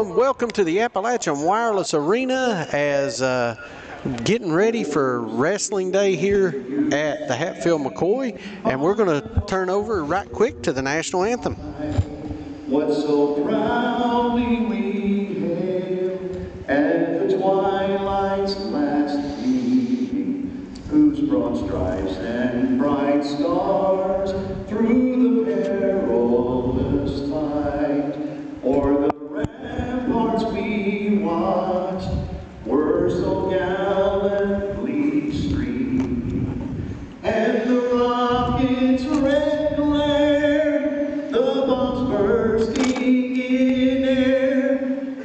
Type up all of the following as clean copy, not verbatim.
everyone. Welcome to the Appalachian Wireless Arena as getting ready for wrestling day here at the Hatfield McCoy, and we're going to turn over right quick to the national anthem. What so proudly we hail at the twilight's last gleaming, whose broad stripes and bright stars through the perilous fight, o'er the ramparts we watched, were so gallantly streaming, and the rocket's red glare, the bombs bursting in air,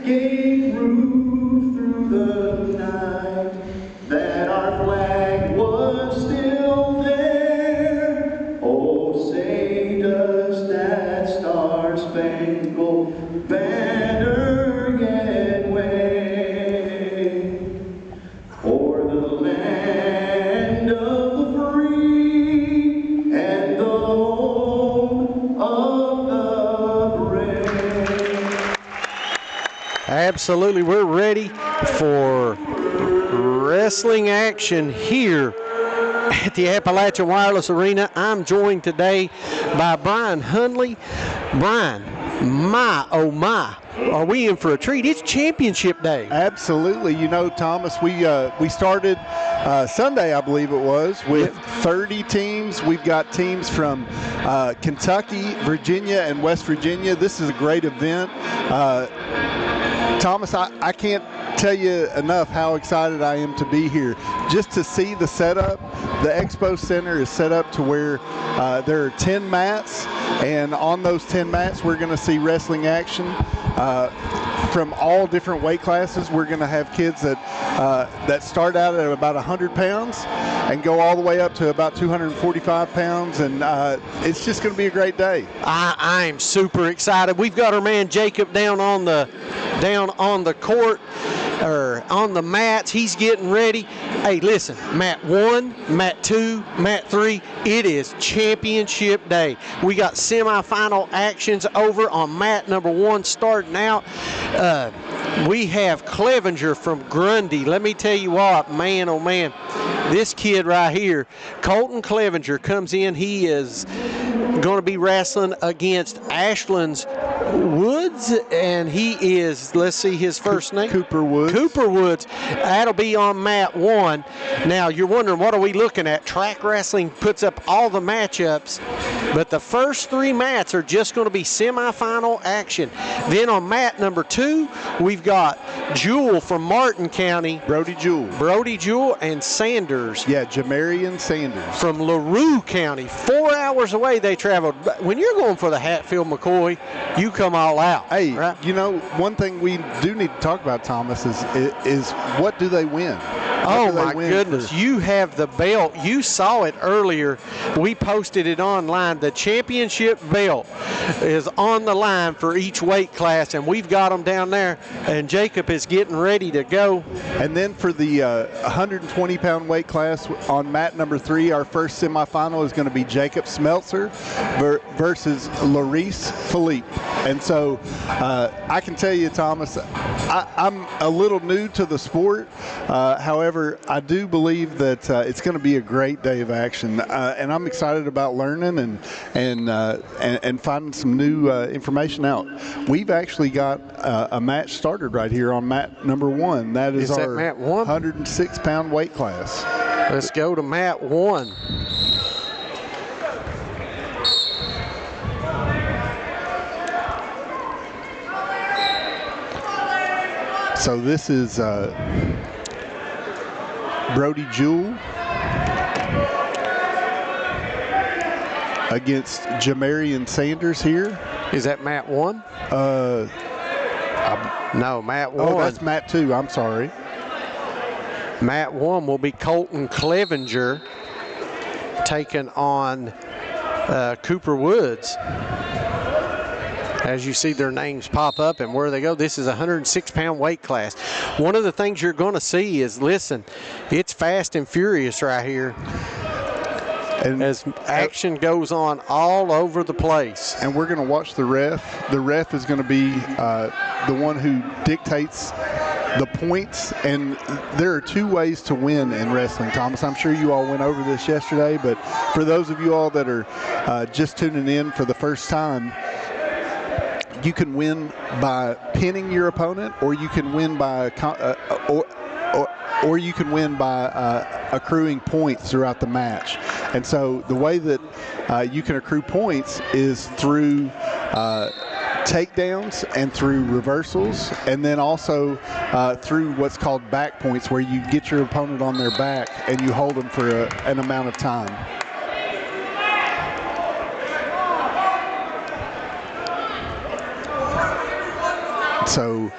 gave proof through the night that our flag was still there. Oh, say does that star-spangled banner yet wave o'er the land of the free and the home of the brave? Absolutely, we're ready for wrestling action here at the Appalachian Wireless Arena. I'm joined today by Brian Hundley. Brian, my, oh my, are we in for a treat? It's championship day. Absolutely. You know, Thomas, we started Sunday, I believe it was, with 30 teams. We've got teams from Kentucky, Virginia, and West Virginia. This is a great event. Thomas, I can't tell you enough how excited I am to be here. Just to see the setup. The Expo Center is set up to where there are 10 mats, and on those 10 mats we're going to see wrestling action from all different weight classes. We're going to have kids that start out at about 100 pounds and go all the way up to about 245 pounds, and it's just going to be a great day. I'm super excited. We've got our man Jacob down on the court, or on the mats. He's getting ready. Hey, listen, mat 1, mat 2, mat 3, it is championship day. We got semifinal actions over on mat number 1 starting out. We have Clevenger from Grundy. Let me tell you what, man, oh man, this kid right here, Colton Clevenger, comes in. He is going to be wrestling against Ashland's Woods, and he is, let's see his first name. Cooper Woods. Cooper Woods. That'll be on mat 1. Now, you're wondering, what are we looking at? Track Wrestling puts up all the matchups, but the first 3 mats are just going to be semifinal action. Then on mat number 2, we've got Jewell from Martin County. Brody Jewell and Sanders. Yeah, Jamarian Sanders. From LaRue County. 4 hours away they traveled. When you're going for the Hatfield McCoy, you come all out. Hey, right? You know, one thing we do need to talk about, Thomas, is what do they win? Oh, my goodness. You have the belt. You saw it earlier. We posted it online. The championship belt is on the line for each weight class, and we've got them down there, and Jacob is getting ready to go. And then for the 120-pound weight class on mat number 3, our first semifinal is going to be Jacob Smeltzer versus Larice Philippe. And so I can tell you, Thomas, I'm a little new to the sport. However, I do believe that it's going to be a great day of action, and I'm excited about learning and finding some new information out. We've actually got a match started right here on mat number 1. That is our mat 1? 106-pound weight class. Let's go to mat 1. So this is Brody Jewell against Jamarian Sanders here. Is that mat 1? No, mat 1. Oh, that's mat 2. I'm sorry. Mat 1 will be Colton Clevenger taking on Cooper Woods. As you see their names pop up and where they go, this is a 106-pound weight class. One of the things you're going to see is, listen, it's fast and furious right here. And as action goes on all over the place. And we're going to watch the ref. The ref is going to be the one who dictates the points. And there are 2 ways to win in wrestling, Thomas. I'm sure you all went over this yesterday, but for those of you all that are just tuning in for the first time, you can win by pinning your opponent, or you can win by or you can win by accruing points throughout the match. And so the way that you can accrue points is through takedowns and through reversals, and then also through what's called back points, where you get your opponent on their back and you hold them for an amount of time. So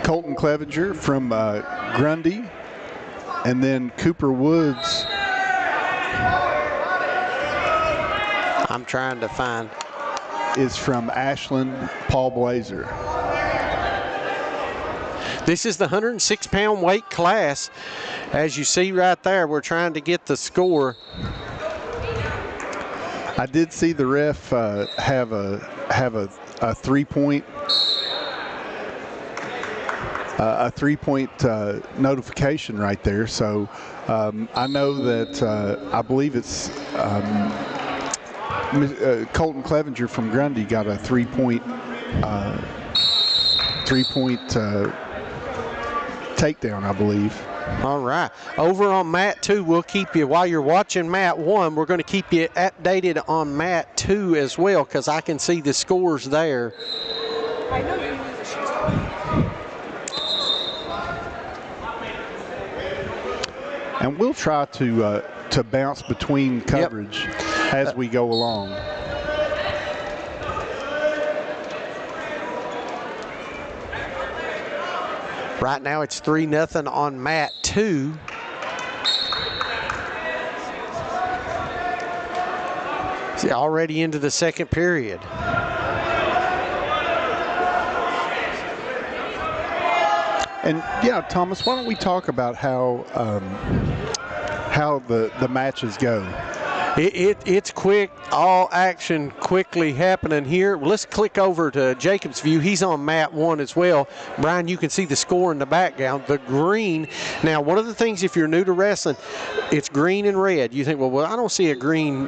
Colton Clevenger from Grundy, and then Cooper Woods. I'm trying to find. Is from Ashland, Paul Blazer. This is the 106-pound weight class. As you see right there, we're trying to get the score. I did see the ref have a 3-point notification right there. So I know that I believe it's Colton Clevenger from Grundy got a 3-point takedown, I believe. All right. Over on mat 2, we'll keep you, while you're watching mat 1, we're going to keep you updated on mat 2 as well, because I can see the scores there. I know you use the shoes. And we'll try to bounce between coverage as we go along. Right now it's 3-0 on mat 2. See, already into the second period. And yeah, Thomas, why don't we talk about how the matches go? It's quick, all action quickly happening here. Let's click over to Jacob's view. He's on mat 1 as well. Brian, you can see the score in the background. The green. Now, one of the things, if you're new to wrestling, it's green and red. You think, well, I don't see a green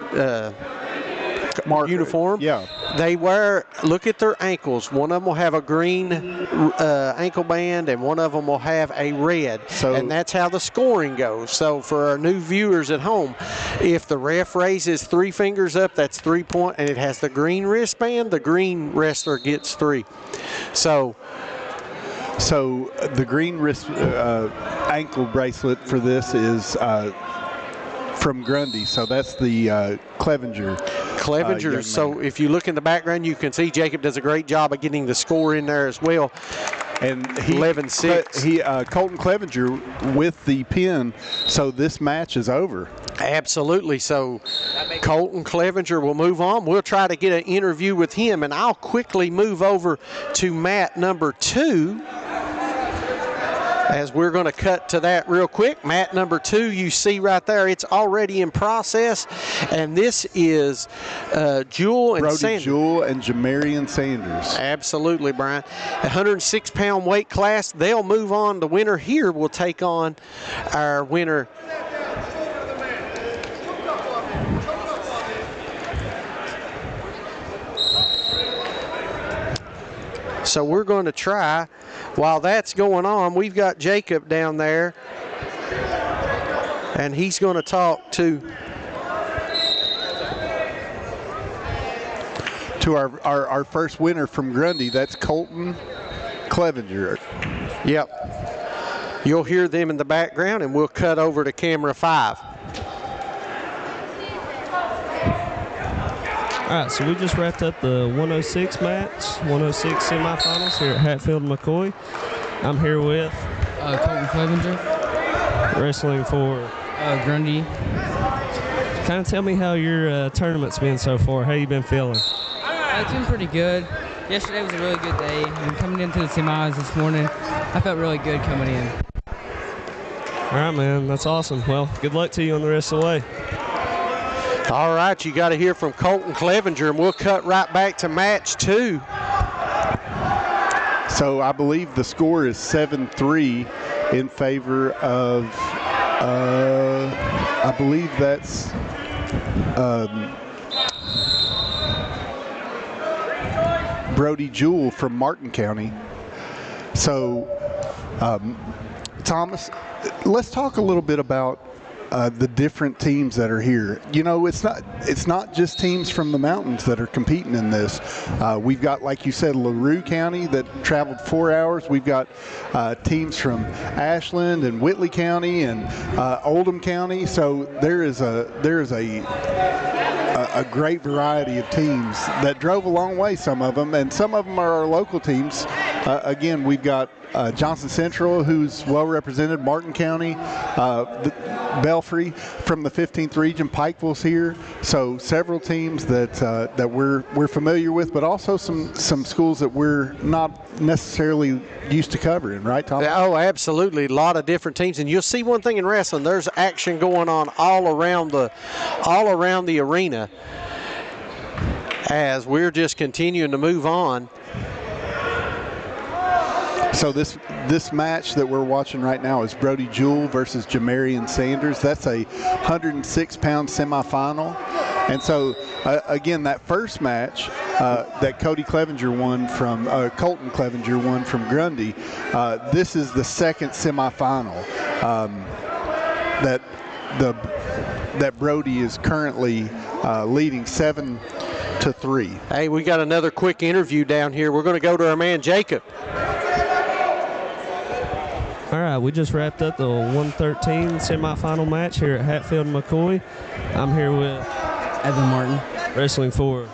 uniform. Yeah. They wear, look at their ankles. One of them will have a green ankle band, and one of them will have a red. And that's how the scoring goes. So for our new viewers at home, if the ref raises 3 fingers up, that's 3 points, and it has the green wristband, the green wrestler gets 3. So the green wrist ankle bracelet for this is from Grundy. So that's the Clevenger. So if you look in the background, you can see Jacob does a great job of getting the score in there as well. And 11-6. Colton Clevenger with the pin, so this match is over. Absolutely. So Colton Clevenger will move on. We'll try to get an interview with him, and I'll quickly move over to mat number 2. As we're going to cut to that real quick. Mat number 2, you see right there, it's already in process. And this is Jewel and Brody Sanders. Jewel and Jamarian Sanders. Absolutely, Brian. 106-pound weight class. They'll move on. The winner here will take on our winner. So we're going to try, while that's going on, we've got Jacob down there, and he's going to talk to our first winner from Grundy. That's Colton Clevenger. Yep. You'll hear them in the background, and we'll cut over to camera 5. All right, so we just wrapped up the 106 match, 106 semifinals here at Hatfield McCoy. I'm here with Colton Clevenger. Wrestling for Grundy. Kind of tell me how your tournament's been so far. How you been feeling? It's been pretty good. Yesterday was a really good day. And coming into the semis this morning, I felt really good coming in. All right, man. That's awesome. Well, good luck to you on the rest of the way. All right, you got to hear from Colton Clevenger, and we'll cut right back to match 2. So I believe the score is 7-3 in favor of, I believe that's Brody Jewell from Martin County. So, Thomas, let's talk a little bit about the different teams that are here. You know, it's not just teams from the mountains that are competing in this. We've got, like you said, LaRue County that traveled 4 hours. We've got teams from Ashland and Whitley County and Oldham County. So there is a great variety of teams that drove a long way, some of them, and some of them are our local teams. Again, we've got Johnson Central, who's well represented, Martin County, Belfry from the 15th region, Pikeville's here. So several teams that we're familiar with, but also some schools that we're not necessarily used to covering, right, Tom? Oh, absolutely. A lot of different teams, and you'll see one thing in wrestling: there's action going on all around the arena as we're just continuing to move on. So this match that we're watching right now is Brody Jewell versus Jamarian Sanders. That's a 106-pound semifinal. And so, again, that first match that Colton Clevenger won from Grundy, this is the second semifinal that Brody is currently leading 7-3. Hey, we got another quick interview down here. We're going to go to our man Jacob. All right, we just wrapped up the 113 semifinal match here at Hatfield McCoy. I'm here with Evan Martin, wrestling for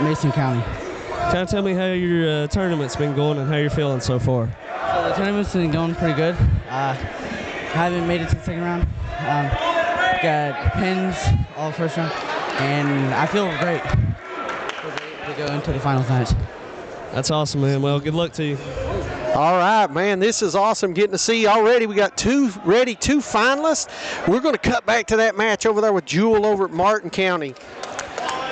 Mason County. Kind of tell me how your tournament's been going and how you're feeling so far. So the tournament's been going pretty good. Haven't made it to the second round. Got pins all first round, and I feel great to go into the finals match. That's awesome, man. Well, good luck to you. All right, man, this is awesome getting to see you already. We got two finalists. We're going to cut back to that match over there with Jewell over at Martin County.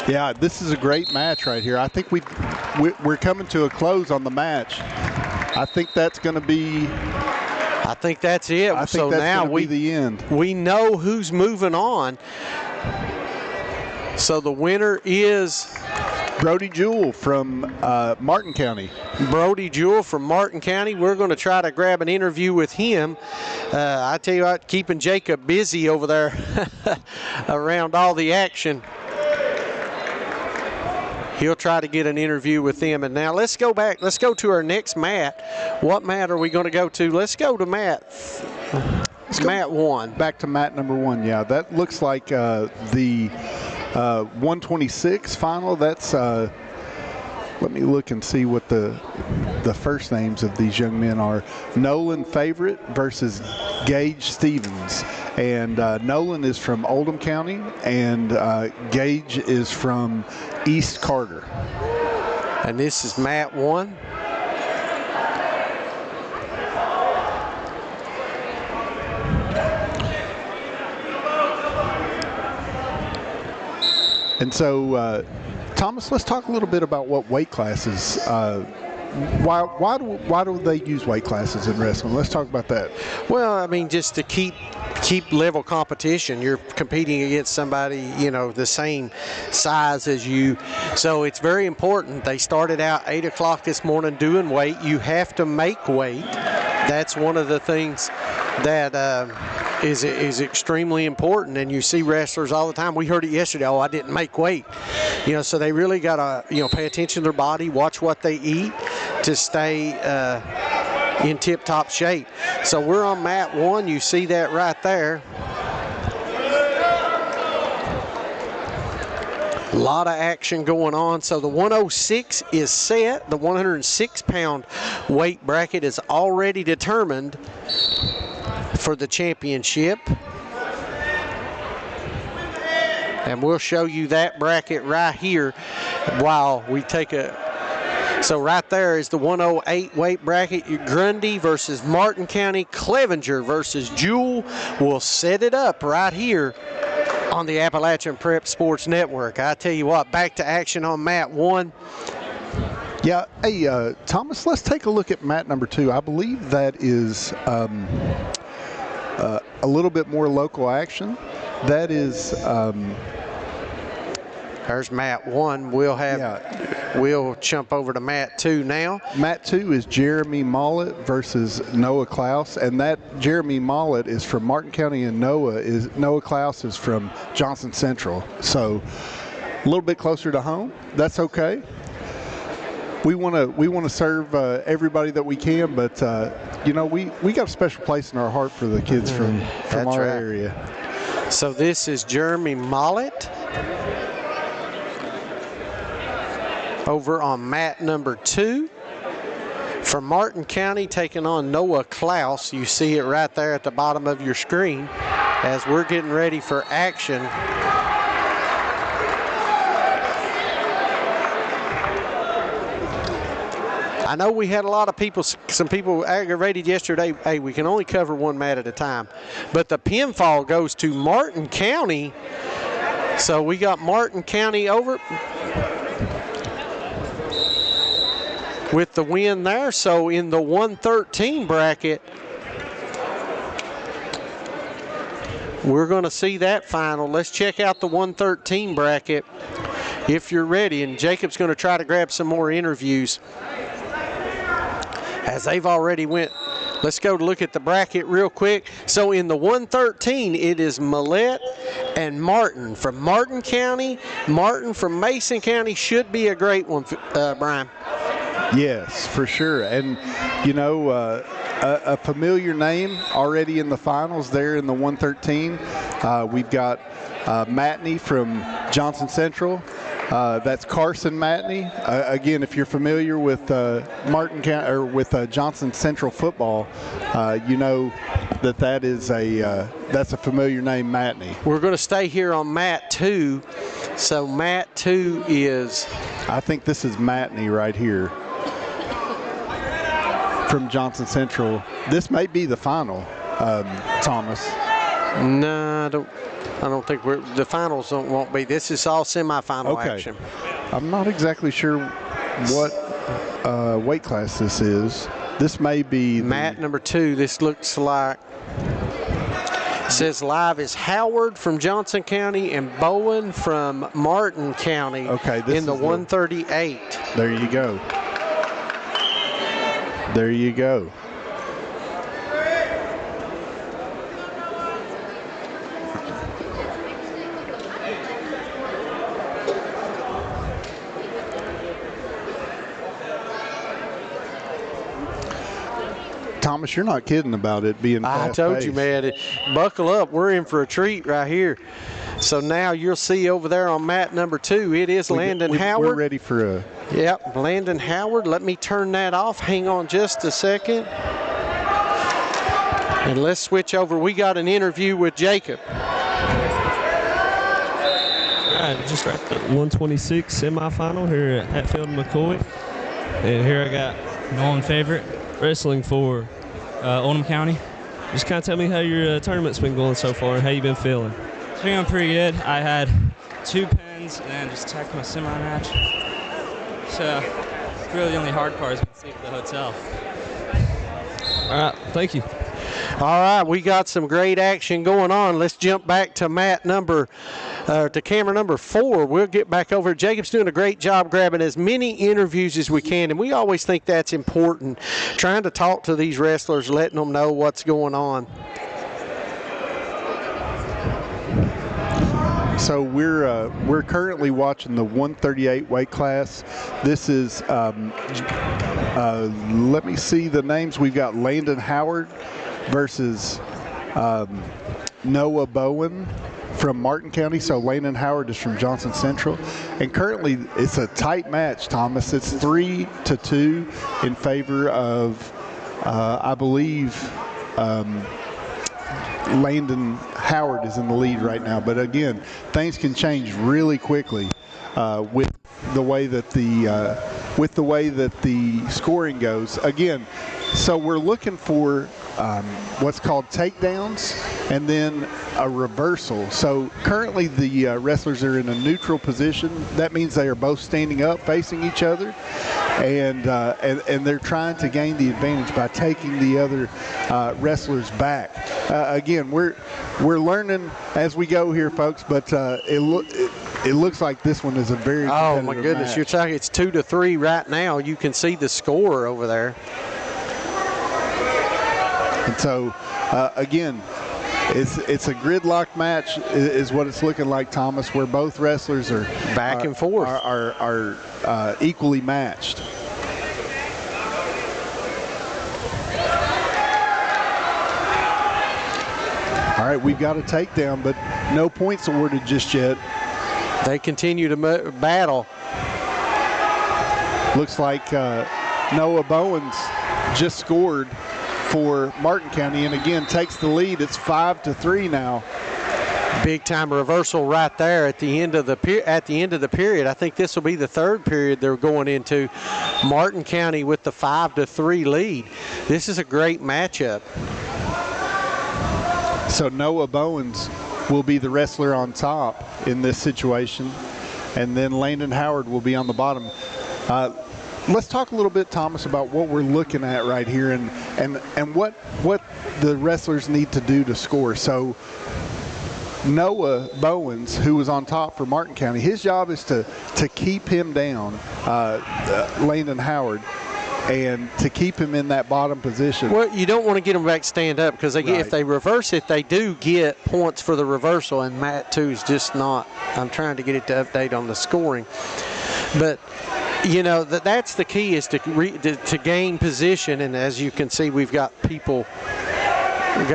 Yeah, this is a great match right here. I think we're coming to a close on the match. I think that's going to be. I think that's it. I think that's now going to be the end. We know who's moving on. So the winner is Brody Jewell from Martin County. Brody Jewell from Martin County. We're going to try to grab an interview with him. I tell you what, keeping Jacob busy over there around all the action. He'll try to get an interview with them. And now let's go back. Let's go to our next mat. What mat are we going to go to? Let's go to mat 1. Back to mat number 1. Yeah, that looks like the 126 final. That's let me look and see what the first names of these young men are. Nolan Favorite versus Gage Stevens, and Nolan is from Oldham County, and Gage is from East Carter. And this is mat 1. And so, Thomas, let's talk a little bit about what weight classes. Why do they use weight classes in wrestling? Let's talk about that. Well, I mean, just to keep level competition. You're competing against somebody, the same size as you. So it's very important. They started out 8 o'clock this morning doing weight. You have to make weight. That's one of the things that is extremely important, and you see wrestlers all the time. We heard it yesterday. Oh, I didn't make weight. So they really got to pay attention to their body, watch what they eat to stay in tip-top shape. So we're on mat 1. You see that right there. A lot of action going on. So the 106 is set. The 106-pound weight bracket is already determined for the championship. And we'll show you that bracket right here while we take a. So right there is the 108 weight bracket. Grundy versus Martin County, Clevenger versus Jewell. We'll set it up right here on the Appalachian Prep Sports Network. I tell you what, back to action on mat 1. Yeah, hey, Thomas, let's take a look at mat number 2. I believe that is a little bit more local action. That is... There's mat 1. We'll jump over to mat 2 now. Mat 2 is Jeremy Mollett versus Noah Klaus, and that Jeremy Mollett is from Martin County, and Noah Klaus is from Johnson Central. So a little bit closer to home. That's okay. We want to serve everybody that we can, but you know, we got a special place in our heart for the kids from our area. So this is Jeremy Mollett over on mat number 2 from Martin County, taking on Noah Klaus. You see it right there at the bottom of your screen as we're getting ready for action. I know we had a lot of people, some people aggravated yesterday, hey, we can only cover one mat at a time. But the pinfall goes to Martin County. So we got Martin County over with the win there. So in the 113 bracket, we're going to see that final. Let's check out the 113 bracket if you're ready. And Jacob's going to try to grab some more interviews as they've already went. Let's go look at the bracket real quick. So in the 113, it is Millette and Martin from Martin County. Martin from Mason County should be a great one, Brian. Yes, for sure. And, you know, a familiar name already in the finals there in the 113. We've got Matney from Johnson Central. That's Carson Matney. Again, if you're familiar with Martin County or with Johnson Central football, you know that is that's a familiar name, Matney. We're going to stay here on mat 2. So mat 2 is, I think this is Matney right here from Johnson Central. This may be the final, Thomas. No, I don't think the finals won't be. This is all semifinal action. I'm not exactly sure what weight class this is. This may be mat number 2. This looks like, it says live is Howard from Johnson County and Bowen from Martin County. Okay, this in the 138. There you go. There you go. Thomas, you're not kidding about it being fast-paced. I told you, man. Buckle up. We're in for a treat right here. So now you'll see over there on mat number 2, it is Landon Howard. We're ready for a... Yep, Landon Howard. Let me turn that off. Hang on just a second. And let's switch over. We got an interview with Jacob. All right, just at the 126 semifinal here at Hatfield McCoy. And here I got Nolan Favorite, wrestling for Oldham County. Just kind of tell me how your tournament's been going so far and how you been feeling. It's been going pretty good. I had 2 pins and just attacked my semi-match. So really the only hard part is getting safe to the hotel. All right, thank you. All right, we got some great action going on. Let's jump back to to camera number 4. We'll get back over. Jacob's doing a great job grabbing as many interviews as we can, and we always think that's important, trying to talk to these wrestlers, letting them know what's going on. So we're currently watching the 138 weight class. This is let me see the names. We've got Landon Howard versus Noah Bowen from Martin County. So Landon Howard is from Johnson Central, and currently it's a tight match, Thomas. It's 3-2 in favor of I believe Landon Howard is in the lead right now. But again, things can change really quickly with the way that with the way that the scoring goes. Again, so we're looking for what's called takedowns and then a reversal. So currently the wrestlers are in a neutral position. That means they are both standing up facing each other, and they're trying to gain the advantage by taking the other wrestlers back. Again, we're learning as we go here, folks, but it looks like this one is a very competitive my goodness, match. you're talking, it's 2-3 right now. You can see the score over there. And so, again, it's a gridlock match is what it's looking like, Thomas, where both wrestlers are back and forth, are equally matched. All right, we've got a takedown, but no points awarded just yet. They continue to battle. Looks like Noah Bowens just scored for Martin County, and again takes the lead. It's 5-3 now. Big time reversal right there at the end of the period. I think this will be the third period they're going into. Martin County with the 5-3 lead. This is a great matchup. So Noah Bowens will be the wrestler on top in this situation, and then Landon Howard will be on the bottom. Let's talk a little bit, Thomas, about what we're looking at right here and what the wrestlers need to do to score. So Noah Bowens, who was on top for Martin County, his job is to keep him down, Landon Howard, and to keep him in that bottom position. Well, you don't want to get them back stand up, because if they reverse it, they do get points for the reversal, and Matt 2's just not. I'm trying to get it to update on the scoring. But you know, that's the key, is to gain position. And as you can see, we've got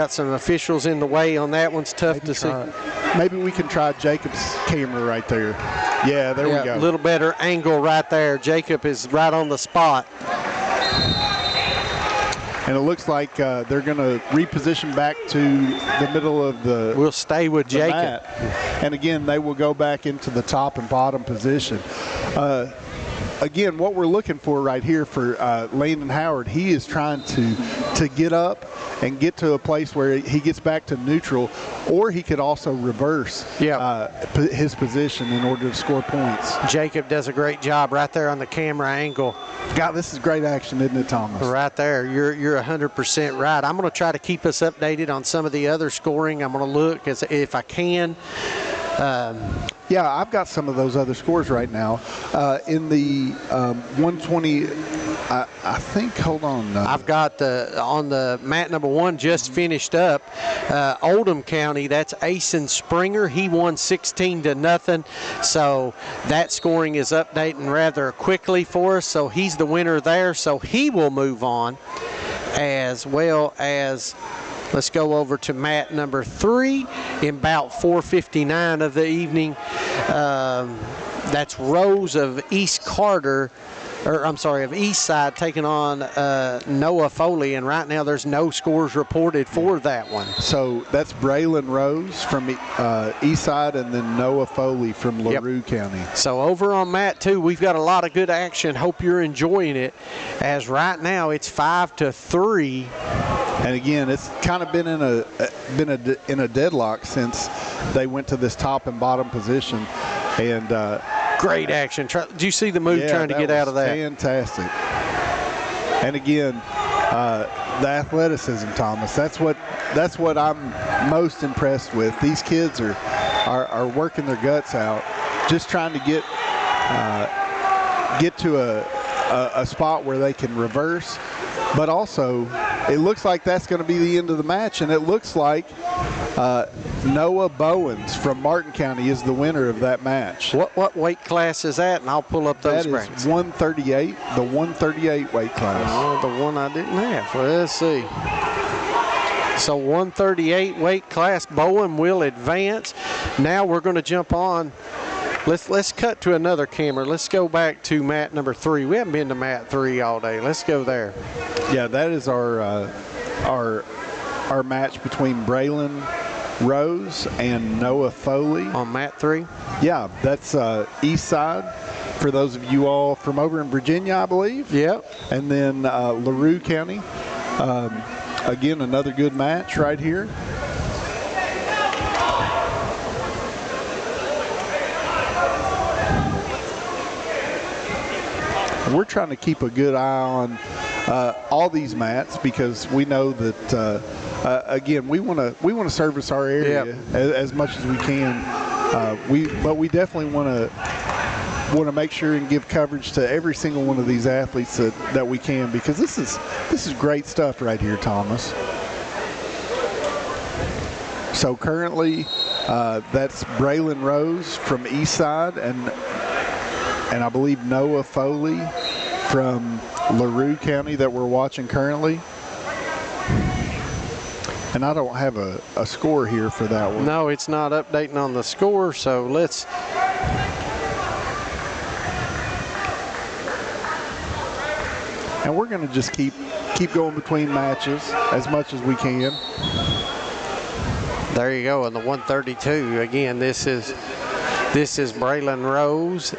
some officials in the way on that. One's tough to see. Maybe we can try Jacob's camera right there. Yeah, there we go. A little better angle right there. Jacob is right on the spot. And it looks like they're going to reposition back to the middle of the. We'll stay with Jacob. Mat. And again, they will go back into the top and bottom position. Again, what we're looking for right here for Landon Howard, he is trying to get up and get to a place where he gets back to neutral, or he could also reverse his position in order to score points. Jacob does a great job right there on the camera angle. God, this is great action, isn't it, Thomas? Right there. You're 100% right. I'm going to try to keep us updated on some of the other scoring. I'm going to look if I can. Yeah, I've got some of those other scores right now. In the 120, I think, hold on. I've got on the mat number 1 just finished up. Oldham County, that's Asen Springer. He won 16-0. So that scoring is updating rather quickly for us. So he's the winner there. So he will move on, as well as. Let's go over to mat number 3 in bout 4:59 of the evening. That's Rose of East Side taking on Noah Foley, and right now there's no scores reported for that one. So that's Braylon Rose from East Side, and then Noah Foley from LaRue County. So over on mat 2, we've got a lot of good action. Hope you're enjoying it, as right now it's 5-3. And again, it's kind of been in a deadlock since they went to this top and bottom position. And great action. Did you see the move trying to get out of that? Fantastic. And again, the athleticism, Thomas. That's what I'm most impressed with. These kids are working their guts out, just trying to get to a spot where they can reverse. But also, it looks like that's going to be the end of the match, and it looks like Noah Bowens from Martin County is the winner of that match. What weight class is that? And I'll pull up those brackets. That is 138, the 138 weight class. Oh, the one I didn't have. Well, let's see. So 138 weight class, Bowen will advance. Now we're going to jump on. Let's cut to another camera. Let's go back to mat number 3. We haven't been to mat 3 all day. Let's go there. Yeah, that is our match between Braylon Rose and Noah Foley. On mat 3? Yeah, that's East Side for those of you all from over in Virginia, I believe. Yep. And then LaRue County. Again, another good match right here. We're trying to keep a good eye on all these mats because we know that again we want to service our area as much as we can. But we definitely want to make sure and give coverage to every single one of these athletes that we can, because this is great stuff right here, Thomas. So currently that's Braylon Rose from Eastside and I believe Noah Foley from LaRue County that we're watching currently. And I don't have a score here for that one. No, it's not updating on the score, so let's. And we're going to just keep going between matches as much as we can. There you go, in the 132. Again, this is Braylon Rose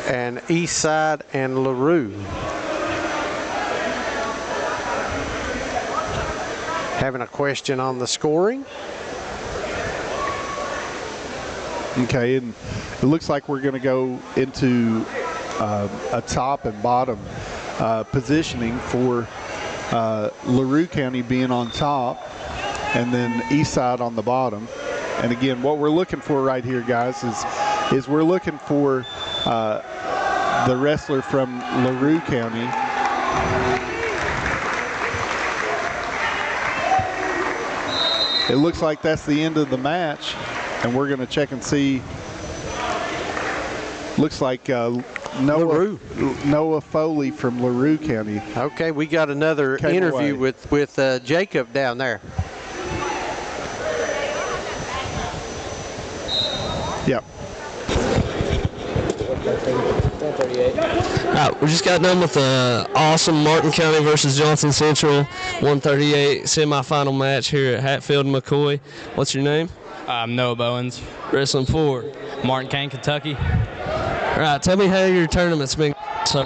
and Eastside and LaRue. Having a question on the scoring. Okay, and it looks like we're going to go into a top and bottom positioning for LaRue County being on top and then Eastside on the bottom. And again, what we're looking for right here, guys, is we're looking for the wrestler from LaRue County. It looks like that's the end of the match, and we're going to check and see. Looks like Noah Foley from LaRue County. Okay, we got another interview with Jacob down there. Yep. All right, we just got done with the awesome Martin County versus Johnson Central 138 semifinal match here at Hatfield McCoy. What's your name? I'm Noah Bowens. Wrestling for Martin County, Kentucky. All right, tell me how your tournament's been so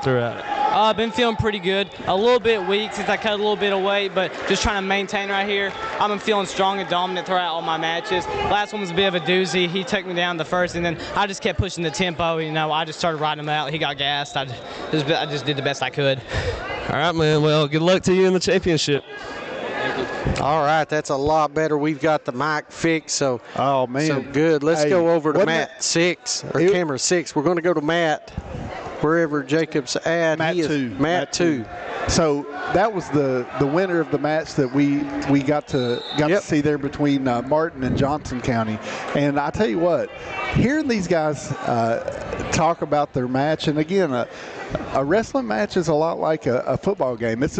throughout it. I've been feeling pretty good. A little bit weak since I cut a little bit of weight, but just trying to maintain right here. I've been feeling strong and dominant throughout all my matches. Last one was a bit of a doozy. He took me down the first, and then I just kept pushing the tempo. You know, I just started riding him out. He got gassed. I just did the best I could. All right, man. Well, good luck to you in the championship. All right, that's a lot better. We've got the mic fixed, so Oh man, so good. Let's go over to Matt 6 or camera 6. We're going to go to Matt wherever Jacob's at. Matt 2. Matt 2. So that was the winner of the match that we got to see there between Martin and Johnson County. And I tell you what, hearing these guys talk about their match, and again, a wrestling match is a lot like a football game. It's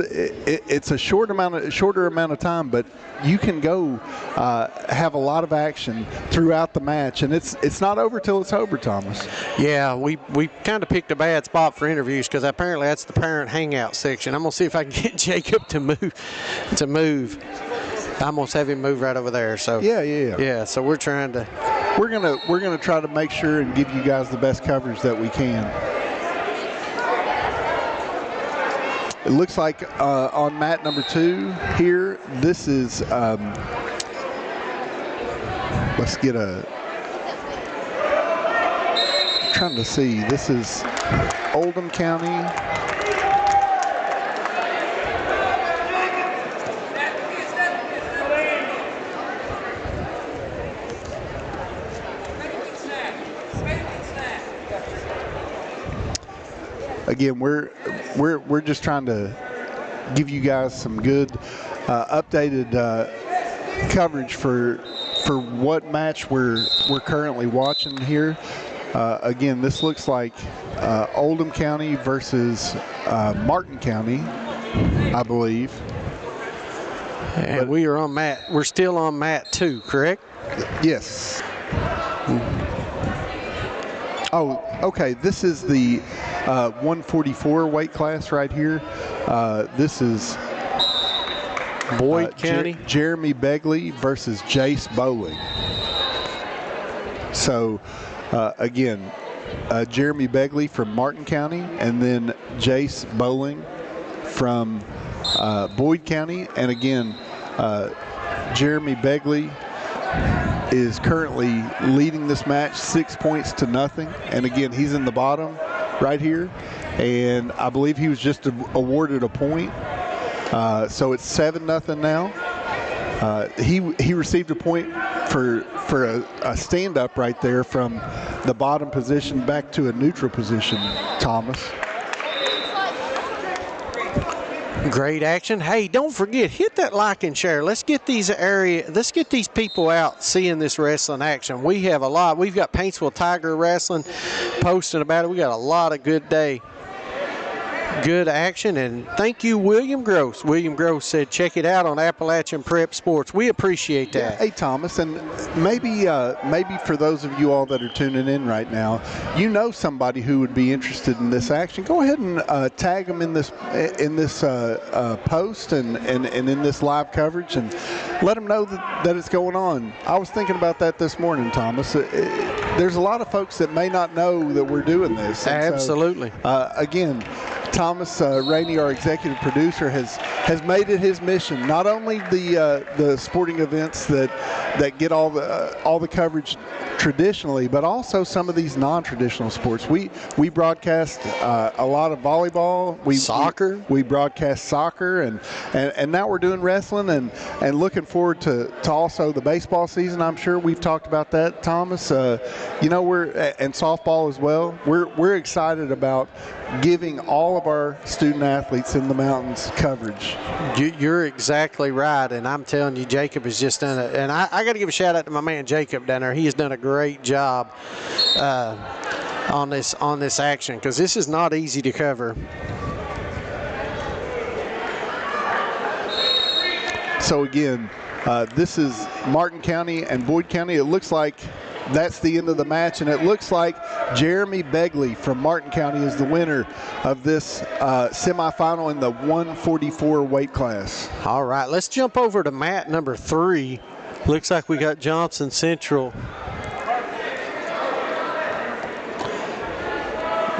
a shorter amount of time, but you can go have a lot of action throughout the match, and it's not over till it's over, Thomas. Yeah, we kind of picked a bad spot for interviews because apparently that's the parent hangout section. I'm gonna see if I can get Jacob to move. I'm gonna have him move right over there. So yeah. So we're gonna try to make sure and give you guys the best coverage that we can. It looks like on mat number 2 here, this is, let's get trying to see, this is Oldham County. Again, we're just trying to give you guys some good updated coverage for what match we're currently watching here. Again, this looks like Oldham County versus Martin County, I believe. And we're still on mat 2, correct? Yes. Oh, okay. This is the 144 weight class right here. This is Boyd County. Jeremy Begley versus Jace Bowling. So, again, Jeremy Begley from Martin County, and then Jace Bowling from Boyd County. And again, Jeremy Begley is currently leading this match 6 points to nothing. And again, he's in the bottom right here. And I believe he was just awarded a point. So it's 7-0 now. He received a point for a stand-up right there from the bottom position back to a neutral position, Thomas. Great action. Hey, don't forget, hit that like and share. Let's get these people out seeing this wrestling action. We have a lot. We've got Paintsville Tiger Wrestling posting about it. We got a lot of good action, and thank you, William Gross. William Gross said check it out on Appalachian Prep Sports. We appreciate that. Yeah, hey, Thomas, and maybe for those of you all that are tuning in right now, you know somebody who would be interested in this action. Go ahead and tag them in this post and in this live coverage, and let them know that it's going on. I was thinking about that this morning, Thomas. There's a lot of folks that may not know that we're doing this. Absolutely. So, again, Thomas Rainey, our executive producer, has made it his mission. Not only the sporting events that get all the coverage traditionally, but also some of these non-traditional sports. We broadcast a lot of volleyball, soccer. We broadcast soccer, and now we're doing wrestling, and looking forward to also the baseball season. I'm sure we've talked about that, Thomas. And softball as well. We're excited about giving all of our student athletes in the mountains coverage. You're exactly right, and I'm telling you, Jacob has just done it. And I got to give a shout out to my man Jacob down there. He has done a great job on this action, because this is not easy to cover. So again, this is Martin County and Boyd County. It looks like that's the end of the match, and it looks like Jeremy Begley from Martin County is the winner of this semifinal in the 144 weight class. All right, let's jump over to mat number 3. Looks like we got Johnson Central.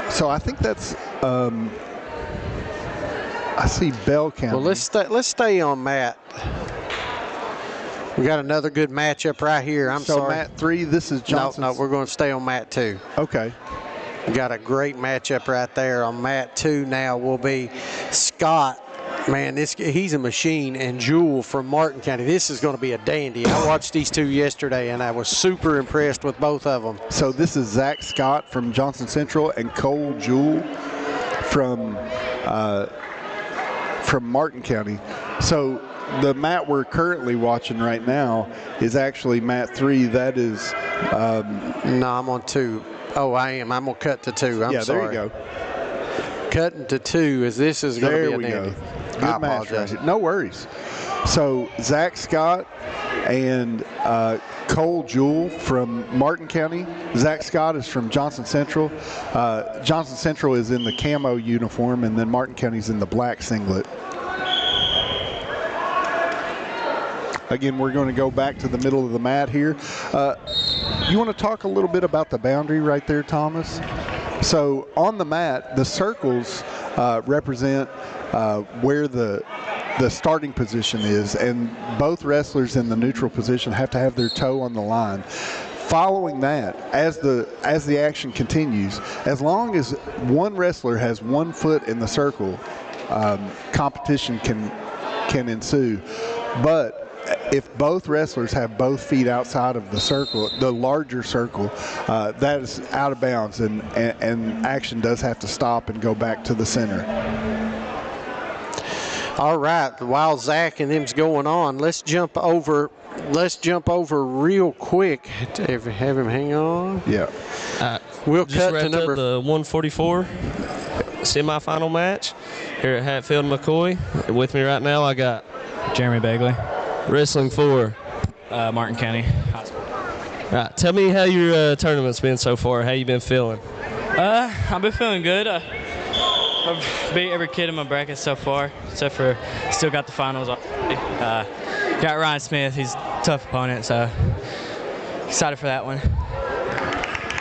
So I think that's I see Bell County. Well, let's stay on mat. We got another good matchup right here. I'm sorry. So mat 3, this is Johnson. No, we're going to stay on mat 2. Okay. We got a great matchup right there. On mat 2 now will be Scott. Man, he's a machine, and Jewel from Martin County. This is going to be a dandy. I watched these two yesterday, and I was super impressed with both of them. So this is Zach Scott from Johnson Central and Cole Jewel from Martin County. So the mat we're currently watching right now is actually mat 3. That is no, I'm on 2. Oh, I am. I'm going to cut to 2. I'm sorry. There you go. Cutting to 2, as this is going to be a dandy. Good match. Right. No worries. So Zach Scott and Cole Jewel from Martin County. Zach Scott is from Johnson Central. Johnson Central is in the camo uniform, and then Martin County's in the black singlet. Again, we're going to go back to the middle of the mat here. You want to talk a little bit about the boundary right there, Thomas? So on the mat, the circles represent where the starting position is, and both wrestlers in the neutral position have to have their toe on the line. Following that, as the action continues, as long as one wrestler has 1 foot in the circle, competition can ensue. But if both wrestlers have both feet outside of the circle, the larger circle, that is out of bounds, and action does have to stop and go back to the center. All right, while Zach and them's going on, let's jump over real quick. Have him hang on. Yeah. We'll just cut to wrapped number up the 144 semifinal match here at Hatfield McCoy. With me right now, I got Jeremy Begley, wrestling for Martin County. All right, tell me how your tournament's been so far. How you been feeling? I've been feeling good. I've beat every kid in my bracket so far, except for still got the finals. Got Ryan Smith. He's a tough opponent, so excited for that one.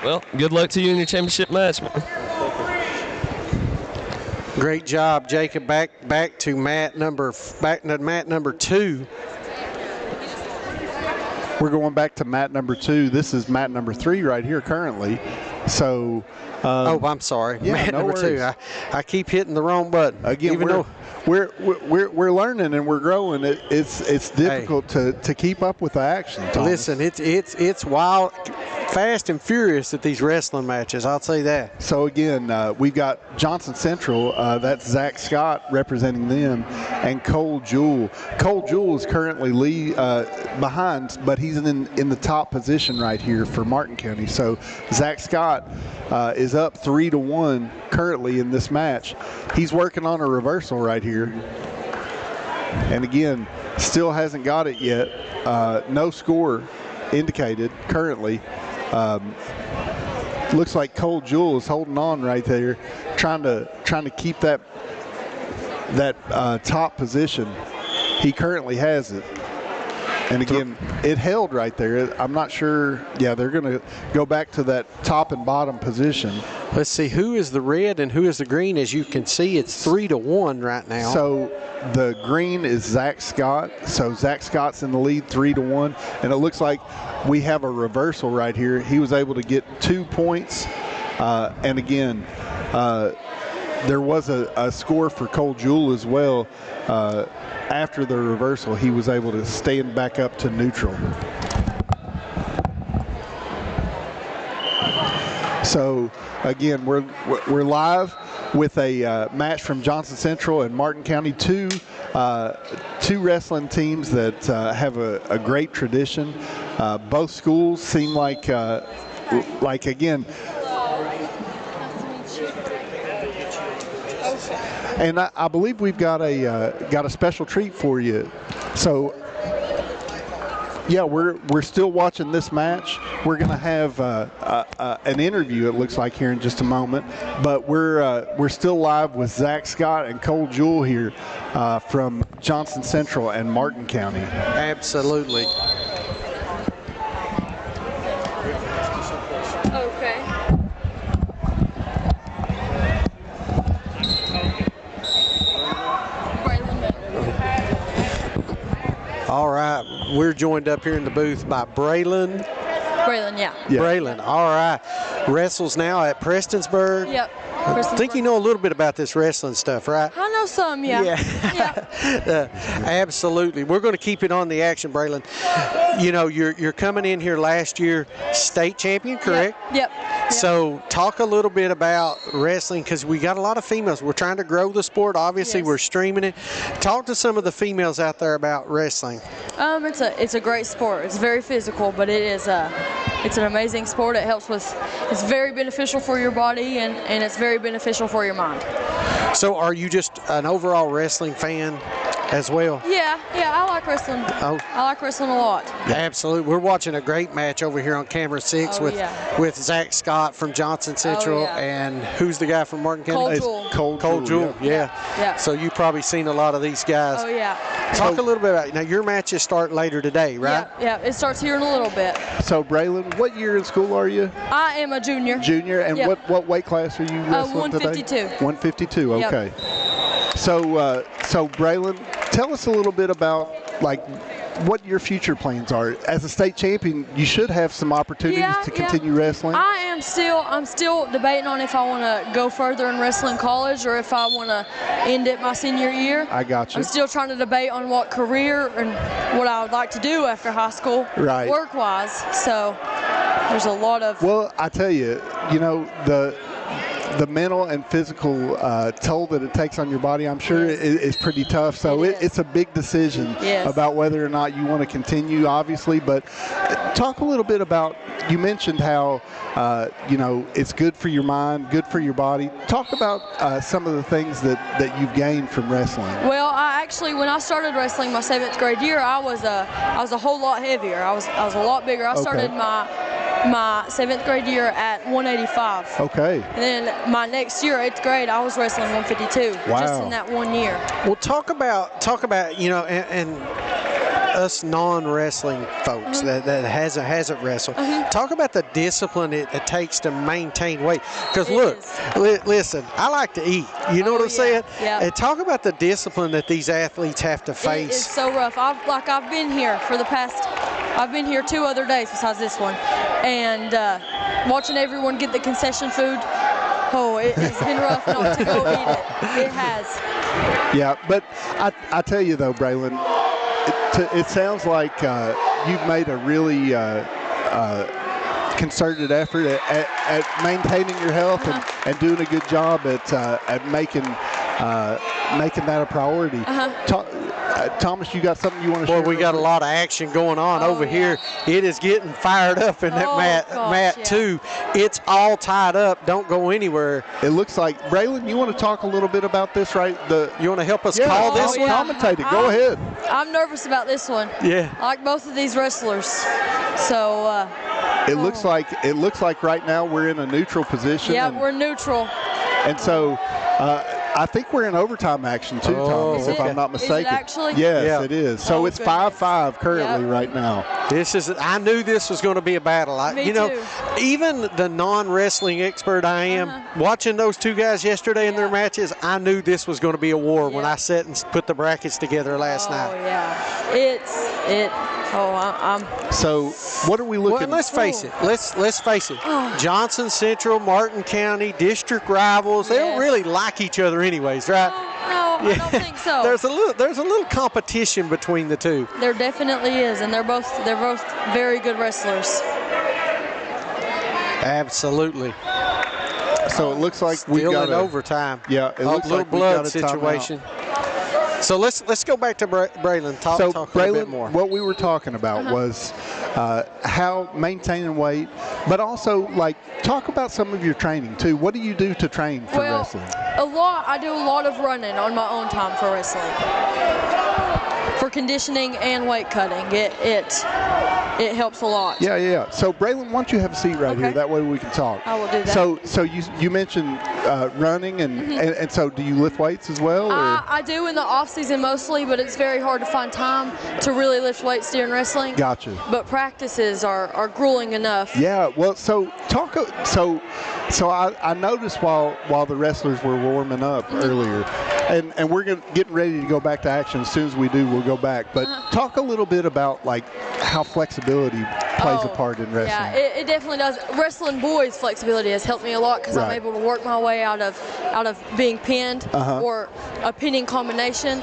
Well, good luck to you in your championship match, man. Great job, Jacob. Back to mat number 2. We're going back to mat number 2. This is mat number 3 right here currently. So. I'm sorry. Yeah, mat no number worries. 2. I keep hitting the wrong button. Again, we're learning and we're growing. It's difficult to keep up with the action, Thomas. Listen, it's wild, fast and furious at these wrestling matches. I'll say that. So again, we've got Johnson Central. That's Zach Scott representing them, and Cole Jewell. Cole Jewell is currently behind, but he's in the top position right here for Martin County. So Zach Scott is up 3-1 currently in this match. He's working on a reversal right here. And again, still hasn't got it yet. No score indicated currently. Looks like Cole Jewell is holding on right there, trying to keep that top position. He currently has it. And again, it held right there. I'm not sure. Yeah, they're going to go back to that top and bottom position. Let's see who is the red and who is the green. As you can see, it's 3-1 right now. So the green is Zach Scott. So Zach Scott's in the lead, 3-1. And it looks like we have a reversal right here. He was able to get 2 points. And again, there was a score for Cole Jewell as well. After the reversal, he was able to stand back up to neutral. So again, we're live with a match from Johnson Central and Martin County. Two wrestling teams that have a great tradition. Both schools seem like again. And I believe we've got a special treat for you. So, yeah, we're still watching this match. We're going to have an interview, it looks like, here in just a moment. But we're still live with Zach Scott and Cole Jewell here from Johnson Central and Martin County. Absolutely. Okay. All right, we're joined up here in the booth by Braylon. Braylon, yeah. Braylon, all right. Wrestles now at Prestonsburg. Yep. I think you know a little bit about this wrestling stuff, right? I know some, yeah. Yeah. Absolutely. We're going to keep it on the action, Braylon. You know, you're coming in here last year, state champion, correct? Yep. So talk a little bit about wrestling, because we got a lot of females. We're trying to grow the sport. Obviously, Yes. we're streaming it. Talk to some of the females out there about wrestling. It's a great sport. It's very physical, but it's an amazing sport. It's very beneficial for your body, and it's very beneficial for your mind. So are you just an overall wrestling fan as well? Yeah, I like wrestling. Oh. I like wrestling a lot. Absolutely. We're watching a great match over here on camera 6 with Zach Scott from Johnson Central and who's the guy from Martin County? Cole Jewell. Yeah. So you've probably seen a lot of these guys. Oh, yeah. Talk a little bit about, now your matches start later today, right? Yeah, it starts here in a little bit. So Braylon, what year in school are you? I am a junior. Junior, and what weight class are you wrestling today? 152. 152, okay. Yep. So Braylon, tell us a little bit about what your future plans are. As a state champion, you should have some opportunities to continue wrestling. I'm still debating on if I want to go further in wrestling college or if I want to end it my senior year. I got you. I'm still trying to debate on what career and what I would like to do after high school, work-wise. So there's a lot of. Well, I tell you, the mental and physical toll that it takes on your body, I'm sure is pretty tough. So it's a big decision about whether or not you want to continue, obviously. But talk a little bit about, you mentioned how, it's good for your mind, good for your body. Talk about some of the things that you've gained from wrestling. Well, when I started wrestling my 7th grade year, I was a whole lot heavier. I was a lot bigger. I started my 7th grade year at 185. Okay. And then my next year, 8th grade, I was wrestling 152. Wow. Just in that 1 year. Well, talk about and us non-wrestling folks that hasn't wrestled. Talk about the discipline it takes to maintain weight. Because look, listen, I like to eat. You know what I'm saying? Yeah. And talk about the discipline that these athletes have to face. It's so rough. I've been here for the past. I've been here 2 other days besides this one, and watching everyone get the concession food. Oh, it's been rough not to go eat it. It has. Yeah, but I tell you though, Braylon, it sounds like you've made a really concerted effort at maintaining your health and doing a good job at making that a priority. Thomas, you got something you want to share? Boy, we got a lot of action going on over here. It is getting fired up in that mat too. It's all tied up. Don't go anywhere. It looks like, Braylon, you want to talk a little bit about this, right? You want to help us call this one? Commentate it. Go ahead. I'm nervous about this one. Yeah. I like both of these wrestlers. So. It looks like right now we're in a neutral position. Yeah, we're neutral. And so. I think we're in overtime action too, Thomas, if I'm not mistaken. Is it actually? Yes, it is. So it's 5-5 currently right now. I knew this was going to be a battle. Me too. Even the non-wrestling expert I am, watching those two guys yesterday in their matches, I knew this was going to be a war when I sat and put the brackets together last night. Oh, yeah. So what are we looking? Well, let's face it. Let's face it. Johnson Central, Martin County, district rivals. They don't really like each other, anyways, right? No, I don't think so. There's a little competition between the two. There definitely is, and they're both very good wrestlers. Absolutely. So it looks like we got overtime. Yeah, it looks little like we blood got a situation. So let's go back to Braylon. Talk a little bit more. What we were talking about was how maintaining weight, but also talk about some of your training too. What do you do to train for wrestling? I do a lot of running on my own time for wrestling, for conditioning and weight cutting. It helps a lot. Yeah. So Braylon, why don't you have a seat right here? That way we can talk. I will do that. So you mentioned running and so do you lift weights as well? I do in the off season mostly, but it's very hard to find time to really lift weights during wrestling. Gotcha. But practices are grueling enough. Yeah. Well, so I noticed while the wrestlers were warming up earlier, and we're getting ready to go back to action. As soon as we do, we'll go back. But talk a little bit about how flexibility plays a part in wrestling. Yeah, it definitely does. Wrestling boys flexibility has helped me a lot because I'm able to work my way out of being pinned or a pinning combination.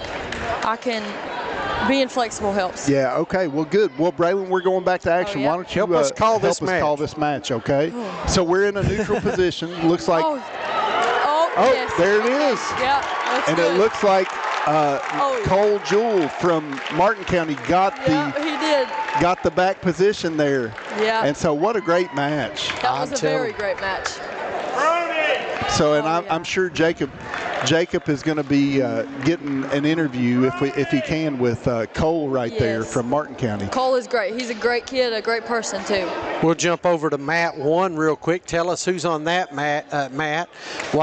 Being flexible helps. Yeah, okay. Well, good. Well, Braylon, we're going back to action. Why don't you help us call this match, okay? So we're in a neutral position. Looks like yes. There it is. Yeah, that's and good. It looks like Cole Jewell from Martin County got the back position there. Yeah. And so what a great match. That was a very great match. So, and I'm sure Jacob is going to be getting an interview if he can with Cole there from Martin County. Cole is great. He's a great kid, a great person too. We'll jump over to Mat 1 real quick. Tell us who's on that Matt. We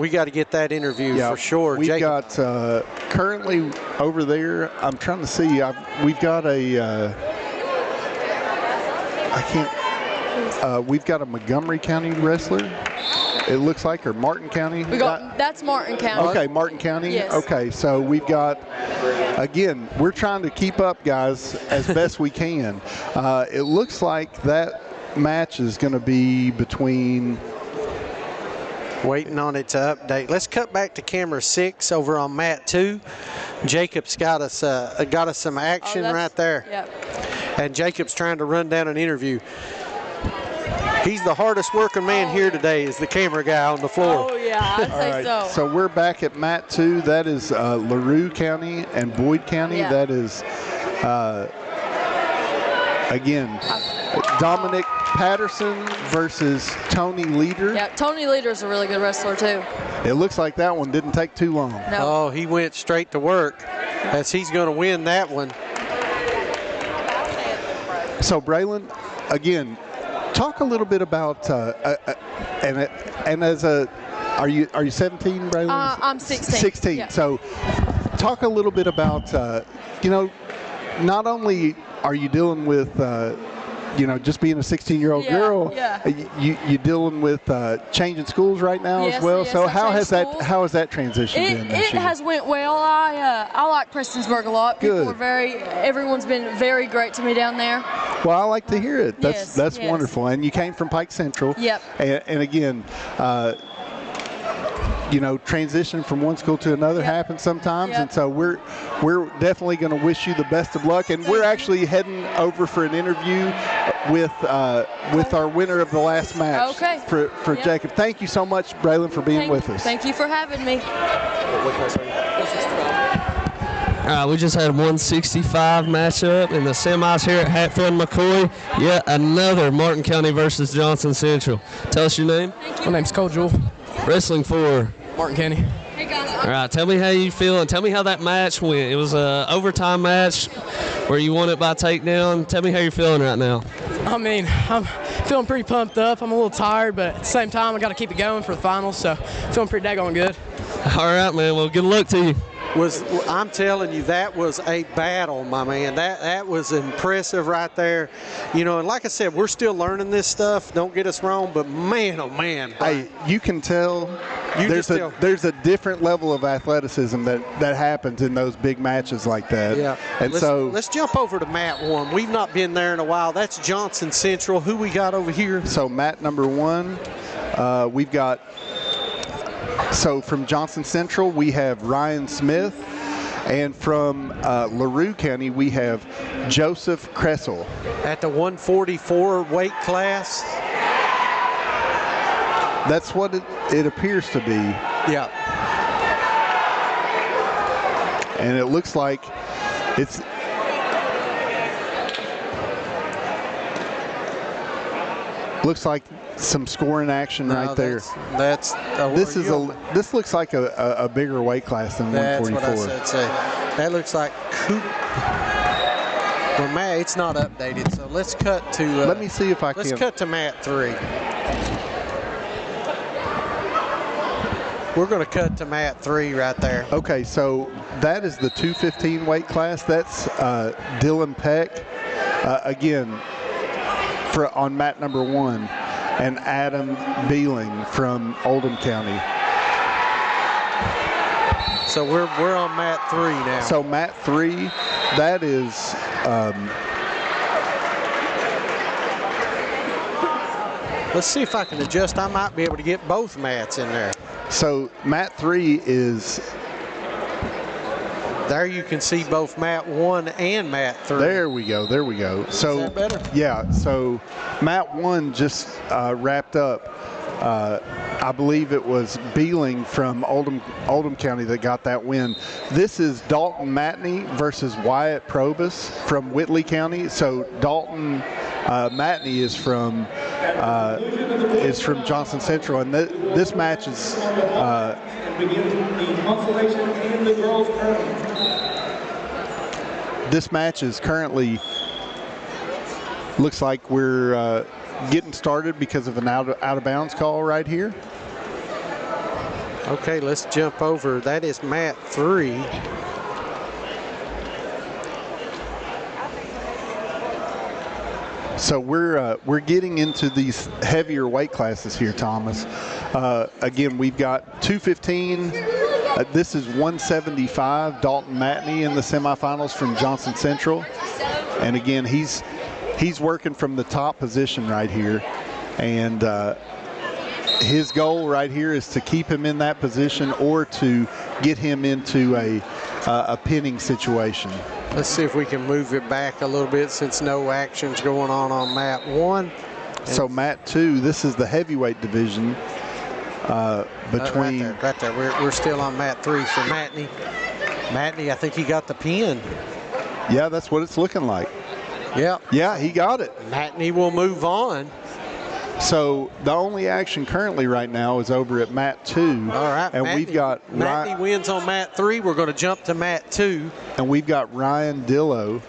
got to get that interview for sure. We've got currently over there. I'm trying to see. We've got we've got a Montgomery County wrestler. It looks like, or Martin County. That's Martin County. Okay, Martin County. Yes. Okay, so we've got, again, we're trying to keep up, guys, as best we can. It looks like that match is going to be between. Waiting on it to update. Let's cut back to camera 6 over on mat 2. Jacob's got us some action right there. Yep. And Jacob's trying to run down an interview. He's the hardest working man here today, is the camera guy on the floor. Oh, yeah, I'd say so. So we're back at mat 2. That is LaRue County and Boyd County. Yeah. That is, again, Dominic Patterson versus Tony Leader. Yeah, Tony Leader's a really good wrestler, too. It looks like that one didn't take too long. No. Oh, he went straight to work, as he's going to win that one. So, Braylon, again, talk a little bit about are you 17, Braylon? I'm 16. 16. Yeah. So talk a little bit about not only are you dealing with, just being a 16-year-old girl, you're dealing with changing schools right now as well. Yes, so I how has changed that transition been this It year? has went well. I like Prestonsburg a lot. People Good. Everyone's been very great to me down there. Well, I like to hear it. That's Yes. wonderful. And you came from Pike Central. Yep. And again, transition from one school to another happens sometimes, and so we're definitely going to wish you the best of luck. And we're actually heading over for an interview with our winner of the last match for Jacob. Thank you so much, Braylon, for being with us. Thank you for having me. We just had a 165 matchup in the semis here at Hatfield McCoy. Yet another Martin County versus Johnson Central. Tell us your name. My name's Cole Jewell. Wrestling for Martin County. Hey guys. All right, tell me how you feel and tell me how that match went. It was an overtime match where you won it by takedown. Tell me how you're feeling right now. I mean, I'm feeling pretty pumped up. I'm a little tired, but at the same time, I got to keep it going for the finals, so feeling pretty daggone good. All right, man. Well, good luck to you. I'm telling you, that was a battle, my man. That was impressive right there. And like I said, we're still learning this stuff. Don't get us wrong, but man, oh man. Hey, you can tell there's a different level of athleticism that happens in those big matches like that. Yeah. And let's jump over to mat 1. We've not been there in a while. That's Johnson Central. Who we got over here? So mat number 1, we've got. So from Johnson Central, we have Ryan Smith, and from LaRue County, we have Joseph Kressel. At the 144 weight class? That's what it appears to be. Yeah. And it looks like it's... Looks like some scoring action right there. This looks like a bigger weight class than 144. That's what I said. That looks like well, Matt, it's not updated, so let's cut to. Let me see if I can. Let's cut to mat 3. We're going to cut to mat 3 right there. Okay, so that is the 215 weight class. That's Dylan Peck again on mat number 1. And Adam Beeling from Oldham County. So we're on mat 3 now. So mat 3, that is let's see if I can adjust. I might be able to get both mats in there. So mat 3 is... There you can see both mat 1 and mat 3. There we go. So, is that better? Yeah, so mat 1 just wrapped up. I believe it was Beeling from Oldham County that got that win. This is Dalton Matney versus Wyatt Probus from Whitley County. So Dalton Matney is from Johnson Central, and this match is this match is currently looks like we're getting started because of an out of bounds call right here. Okay, let's jump over. That is mat 3. So we're getting into these heavier weight classes here, Thomas. Again, we've got 215. This is 175. Dalton Matney in the semifinals from Johnson Central, and again he's working from the top position right here, and his goal right here is to keep him in that position or to get him into a pinning situation. Let's see if we can move it back a little bit since no action's going on mat 1. So mat 2, this is the heavyweight division between... Right there. We're still on mat 3 for Matney. Matney, I think he got the pin. Yeah, that's what it's looking like. Yep. Yeah, he got it. Matney will move on. So the only action currently right now is over at mat 2. All right. And we've got Matney wins on mat 3. We're going to jump to mat 2. And we've got Ryan Dillow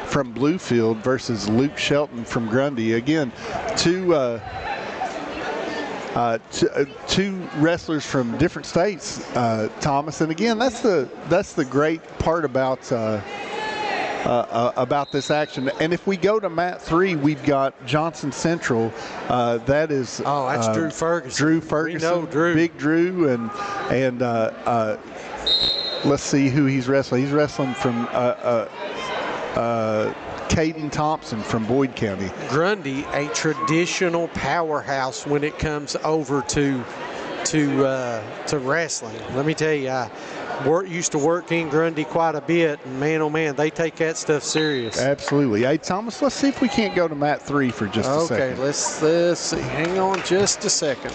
from Bluefield versus Luke Shelton from Grundy. Again, two wrestlers from different states, Thomas. And again, that's the great part about about this action. And if we go to mat 3, we've got Johnson Central. That is that's Drew Ferguson. Drew Ferguson, we know Drew. Big Drew, and let's see who he's wrestling. He's wrestling from Caden Thompson from Boyd County. Grundy, a traditional powerhouse when it comes over to wrestling. Let me tell you, I used to work in Grundy quite a bit, and man, oh man, they take that stuff serious. Absolutely. Hey, Thomas, let's see if we can't go to mat 3 for just a second. Okay, let's see. Hang on just a second.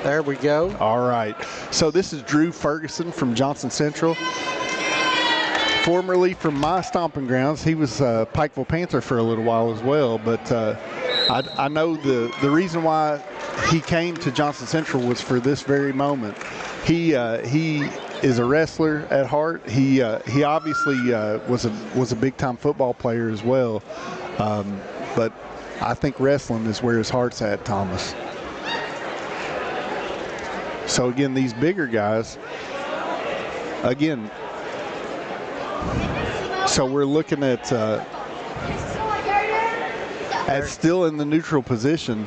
There we go. All right. So this is Drew Ferguson from Johnson Central. Formerly from my stomping grounds. He was Pikeville Panther for a little while as well, but I know the reason why he came to Johnson Central was for this very moment. He is a wrestler at heart. He obviously was a big time football player as well, but I think wrestling is where his heart's at, Thomas. So again, these bigger guys, again. So we're looking at still in the neutral position.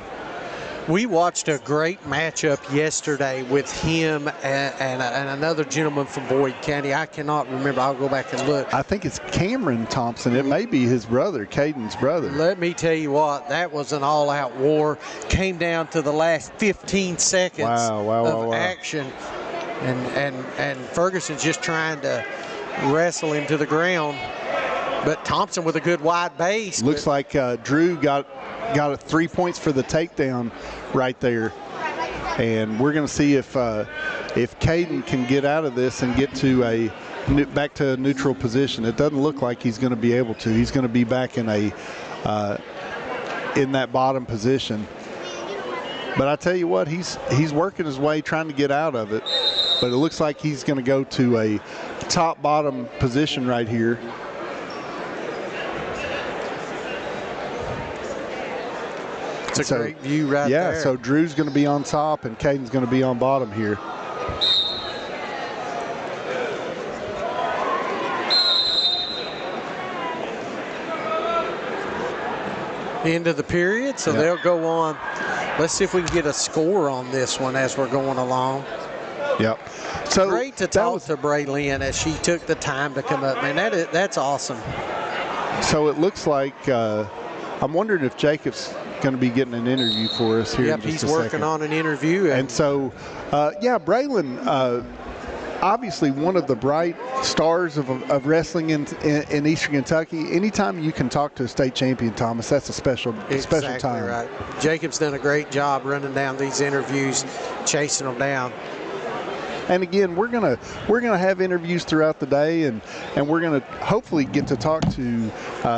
We watched a great matchup yesterday with him and another gentleman from Boyd County. I cannot remember. I'll go back and look. I think it's Cameron Thompson. It may be his brother, Caden's brother. Let me tell you what, that was an all-out war. Came down to the last 15 seconds of action. And Ferguson's just trying to wrestle him to the ground. But Thompson with a good wide base. Looks like Drew got 3 points for the takedown right there, and we're going to see if Caden can get out of this and get to back to a neutral position. It doesn't look like he's going to be able to. He's going to be back in in that bottom position. But I tell you what, he's working his way trying to get out of it. But it looks like he's going to go to a top-bottom position right here. It's a great view right there. Yeah, so Drew's going to be on top and Caden's going to be on bottom here. End of the period, so they'll go on. Let's see if we can get a score on this one as we're going along. Yep. So great to talk to Braylon as she took the time to come up. Man, that's awesome. So it looks like I'm wondering if Jacob's going to be getting an interview for us here. Yep, in just he's working on an interview. And so, Braylon, obviously one of the bright stars of wrestling in Eastern Kentucky. Anytime you can talk to a state champion, Thomas, that's a special time. Right. Jacob's done a great job running down these interviews, chasing them down. And again, we're gonna have interviews throughout the day, and we're gonna hopefully get to talk to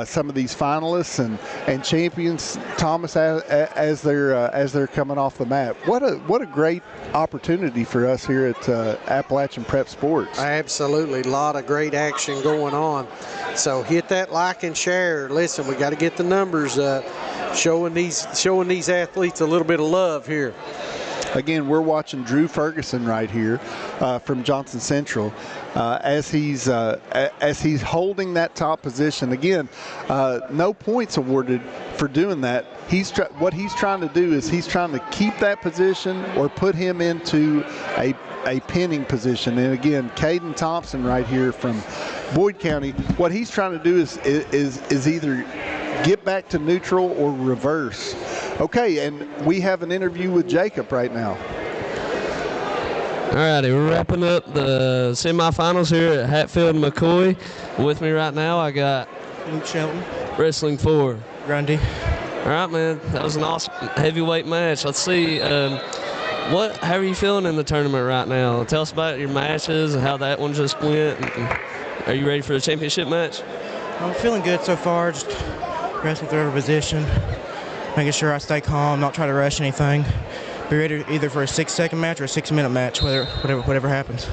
some of these finalists and champions, Thomas, as they're coming off the mat. What a great opportunity for us here at Appalachian Prep Sports. Absolutely, a lot of great action going on. So hit that like and share. Listen, we got to get the numbers up, showing these athletes a little bit of love here. Again, we're watching Drew Ferguson right here from Johnson Central as he's holding that top position. Again, no points awarded for doing that. What he's trying to do is he's trying to keep that position or put him into a pinning position. And again, Caden Thompson right here from Boyd County, what he's trying to do is either get back to neutral or reverse. Okay, and we have an interview with Jacob right now. All righty, we're wrapping up the semifinals here at Hatfield McCoy. With me right now, I got Luke Shelton, wrestling for Grundy. All right, man, that was an awesome heavyweight match. Let's see, how are you feeling in the tournament right now? Tell us about your matches and how that one just went. Are you ready for the championship match? I'm feeling good so far, just wrestling through every position, making sure I stay calm, not try to rush anything. Be ready either for a 6-second match or a 6-minute match, whatever happens.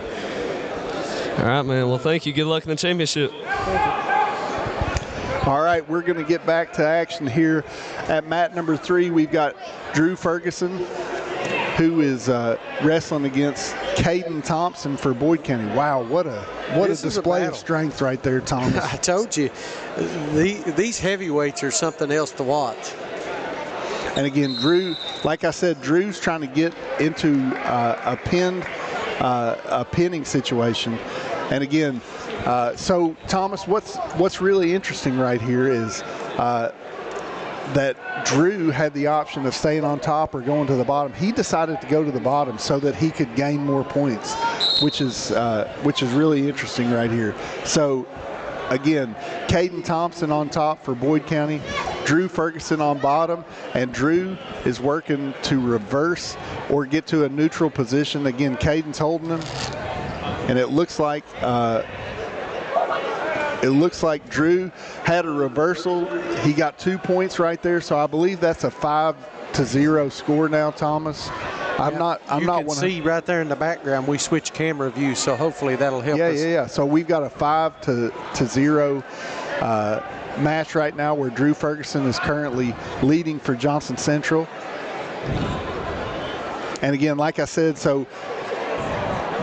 All right, man. Well, thank you. Good luck in the championship. All right, we're going to get back to action here at mat number 3. We've got Drew Ferguson who is wrestling against Caden Thompson for Boyd County. Wow, what a display of strength right there, Thomas. I told you, these heavyweights are something else to watch. And again, Drew, like I said, Drew's trying to get into a pinning situation. And again, so Thomas, what's really interesting right here is that Drew had the option of staying on top or going to the bottom. He decided to go to the bottom so that he could gain more points, which is really interesting right here. So again, Caden Thompson on top for Boyd County, Drew Ferguson on bottom, and Drew is working to reverse or get to a neutral position. Again, Caden's holding him, and it looks like Drew had a reversal. He got 2 points right there, so I believe that's a 5-0 score now, Thomas. I'm not. You can see right there in the background. We switched camera views, so hopefully that'll help us. Yeah. So we've got a 5-0 match right now, where Drew Ferguson is currently leading for Johnson Central. And again, like I said, so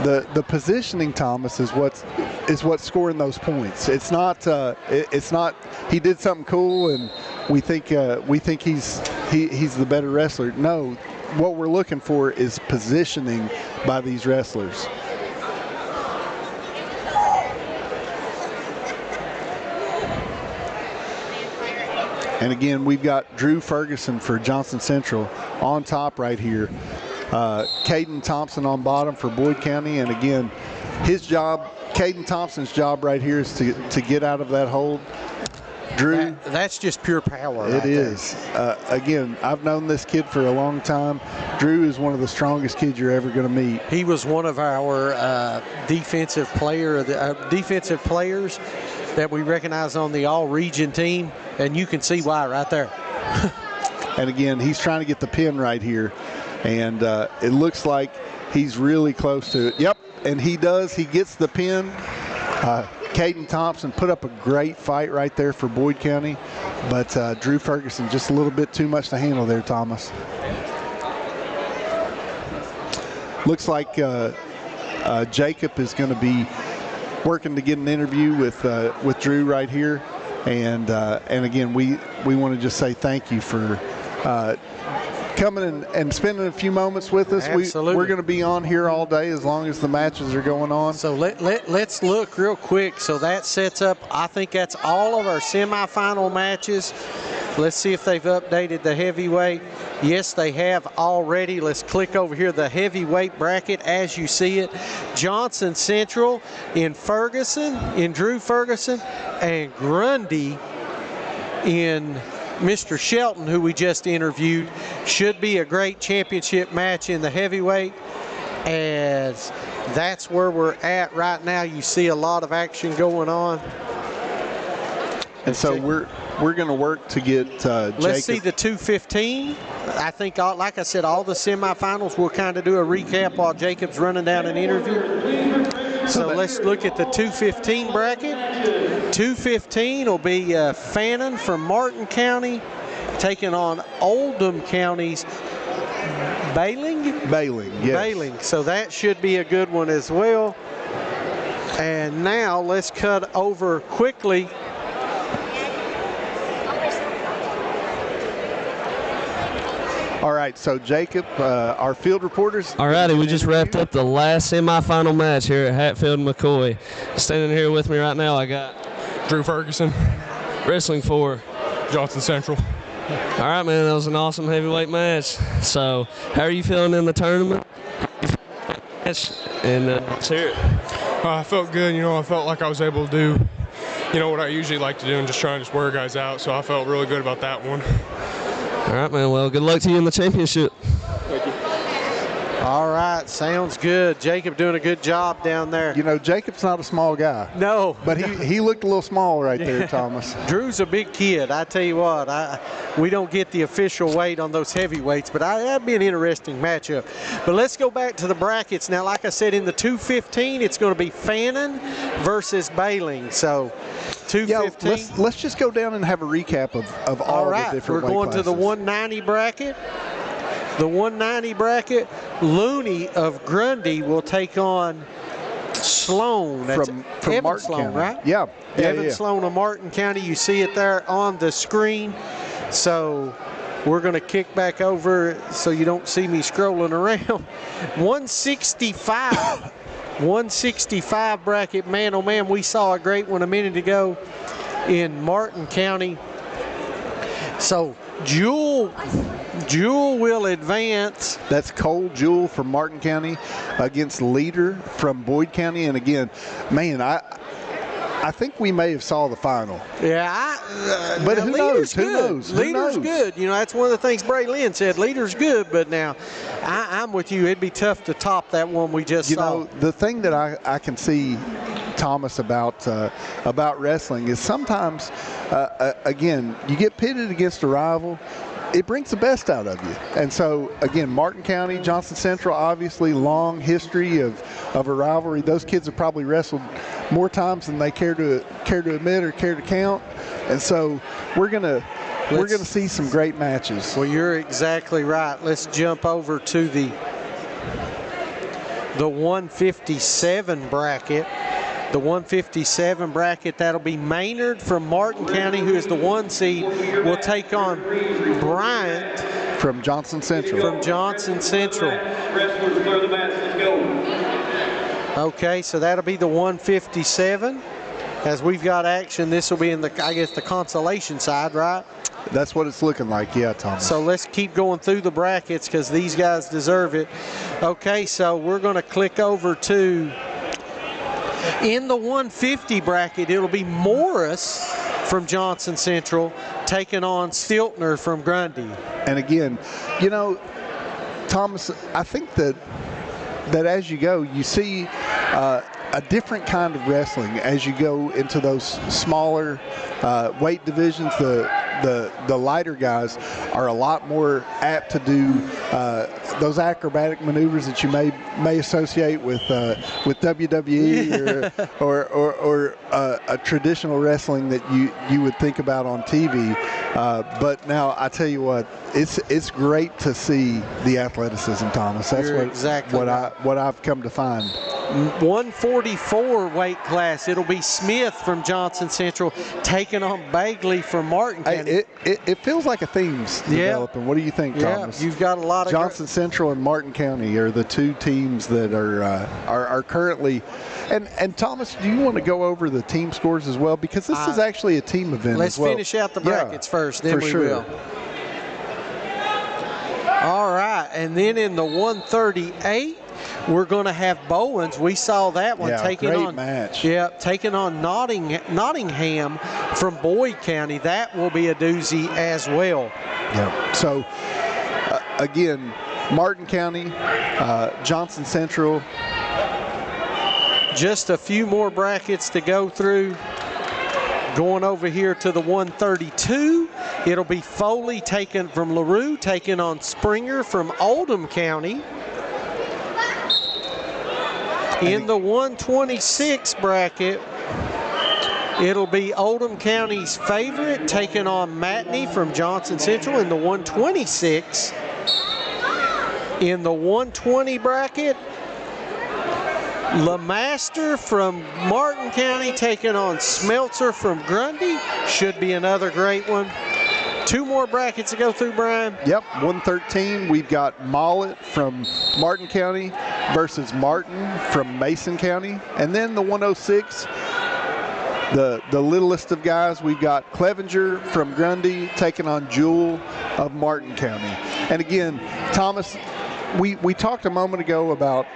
the positioning, Thomas, is what's scoring those points. It's not he did something cool and we think he's the better wrestler. No, what we're looking for is positioning by these wrestlers. And again, we've got Drew Ferguson for Johnson Central on top right here. Caden Thompson on bottom for Boyd County. And again, Caden Thompson's job right here is to get out of that hold. Drew. That's just pure power. It is. Again, I've known this kid for a long time. Drew is one of the strongest kids you're ever going to meet. He was one of our defensive players that we recognize on the all-region team, and you can see why right there. And again, he's trying to get the pin right here, and it looks like he's really close to it. Yep, and he does. He gets the pin. Caden Thompson put up a great fight right there for Boyd County, but Drew Ferguson just a little bit too much to handle there, Thomas. Looks like Jacob is going to be working to get an interview with Drew right here, and again, we want to just say thank you for coming and spending a few moments with us. Absolutely. We're going to be on here all day as long as the matches are going on. So let's look real quick. So that sets up, I think that's all of our semifinal matches. Let's see if they've updated the heavyweight. Yes, they have already. Let's click over here, the heavyweight bracket as you see it. Johnson Central in Drew Ferguson, and Grundy in Mr. Shelton, who we just interviewed. Should be a great championship match in the heavyweight, as that's where we're at right now. You see a lot of action going on. And so we're going to work to get Jacob. Let's see the 215. I think, like I said, all the semifinals, we'll kind of do a recap while Jacob's running down an interview. So let's look at the 215 bracket. 215 will be Fannin from Martin County taking on Oldham County's Bailing, yes. Bailing. So that should be a good one as well. And now let's cut over quickly. All right, so Jacob, our field reporters. All righty, we just wrapped up the last semifinal match here at Hatfield McCoy. Standing here with me right now, I got Drew Ferguson, wrestling for Johnson Central. All right, man, that was an awesome heavyweight match. So, how are you feeling in the tournament? And let's hear it. I felt good. I felt like I was able to do, what I usually like to do, and just try and wear guys out. So I felt really good about that one. All right, man. Well, good luck to you in the championship. Thank you. All right, sounds good. Jacob doing a good job down there. Jacob's not a small guy. No. But he looked a little small right there, Thomas. Drew's a big kid. I tell you what, we don't get the official weight on those heavyweights, but that'd be an interesting matchup. But let's go back to the brackets. Now, like I said, in the 215, it's going to be Fannin versus Bailing. So 215. Yeah, let's just go down and have a recap of all the different weight classes. We're going to the 190 bracket. the 190 bracket, Looney of Grundy will take on Sloan. That's from Evan Martin Sloan, County. right? Yeah. Evan Sloan of Martin County. You see it there on the screen. So we're going to kick back over so you don't see me scrolling around. 165 bracket, man, oh man, we saw a great one a minute ago in Martin County. So Jewel will advance. That's Cole Jewel from Martin County against Leader from Boyd County. And again, man, I think we may have saw the final. Yeah, but who knows? Who knows? Leader's good. You know, that's one of the things Bray Lynn said. Leader's good, but now I'm with you. It'd be tough to top that one we just saw. You know, the thing that I can see, Thomas, about wrestling is sometimes, again, you get pitted against a rival. It brings the best out of you. And so, again, Martin County, Johnson Central, obviously long history of a rivalry. Those kids have probably wrestled more times than they care to admit or care to count. And so we're gonna see some great matches. Well, you're exactly right. Let's jump over to the 157 bracket. The 157 bracket, that'll be Maynard from Martin County, who is the 1 seed, will take on Bryant from Johnson Central. Okay, so that'll be the 157. As we've got action, this will be in the, I guess, the consolation side, right? That's what it's looking like, yeah, Thomas. So let's keep going through the brackets because these guys deserve it. Okay, so we're going to click over to, in the 150 bracket, it'll be Morris from Johnson Central taking on Stiltner from Grundy. And again, you know, Thomas, I think that as you go, you see a different kind of wrestling as you go into those smaller weight divisions. The lighter guys are a lot more apt to do those acrobatic maneuvers that you may associate with WWE or a traditional wrestling that you would think about on TV. But now I tell you what, it's great to see the athleticism, Thomas. That's what I've come to find. 144 weight class, it'll be Smith from Johnson Central taking on Bagley from Martin County. It feels like a theme's developing. What do you think, Thomas? You've got a lot of Johnson Central and Martin County are the two teams that are currently. And Thomas, do you want to go over the team scores as well, because this is actually a team event. Let's as well. Finish out the brackets first, then for we sure. will. All right, and then in the 138. We're going to have Bowens. We saw that one taking on Nottingham from Boyd County. That will be a doozy as well. Yeah. So again, Martin County, Johnson Central. Just a few more brackets to go through. Going over here to the 132, it'll be Foley taken from LaRue, taking on Springer from Oldham County. In the 126 bracket, it'll be Oldham County's favorite taking on Matney from Johnson Central in the 126. In the 120 bracket, LeMaster from Martin County taking on Smeltzer from Grundy. Should be another great one. Two more brackets to go through, Brian. Yep, 113, we've got Mollett from Martin County versus Martin from Mason County. And then the 106, the littlest of guys, we've got Clevenger from Grundy taking on Jewel of Martin County. And again, Thomas, we talked a moment ago about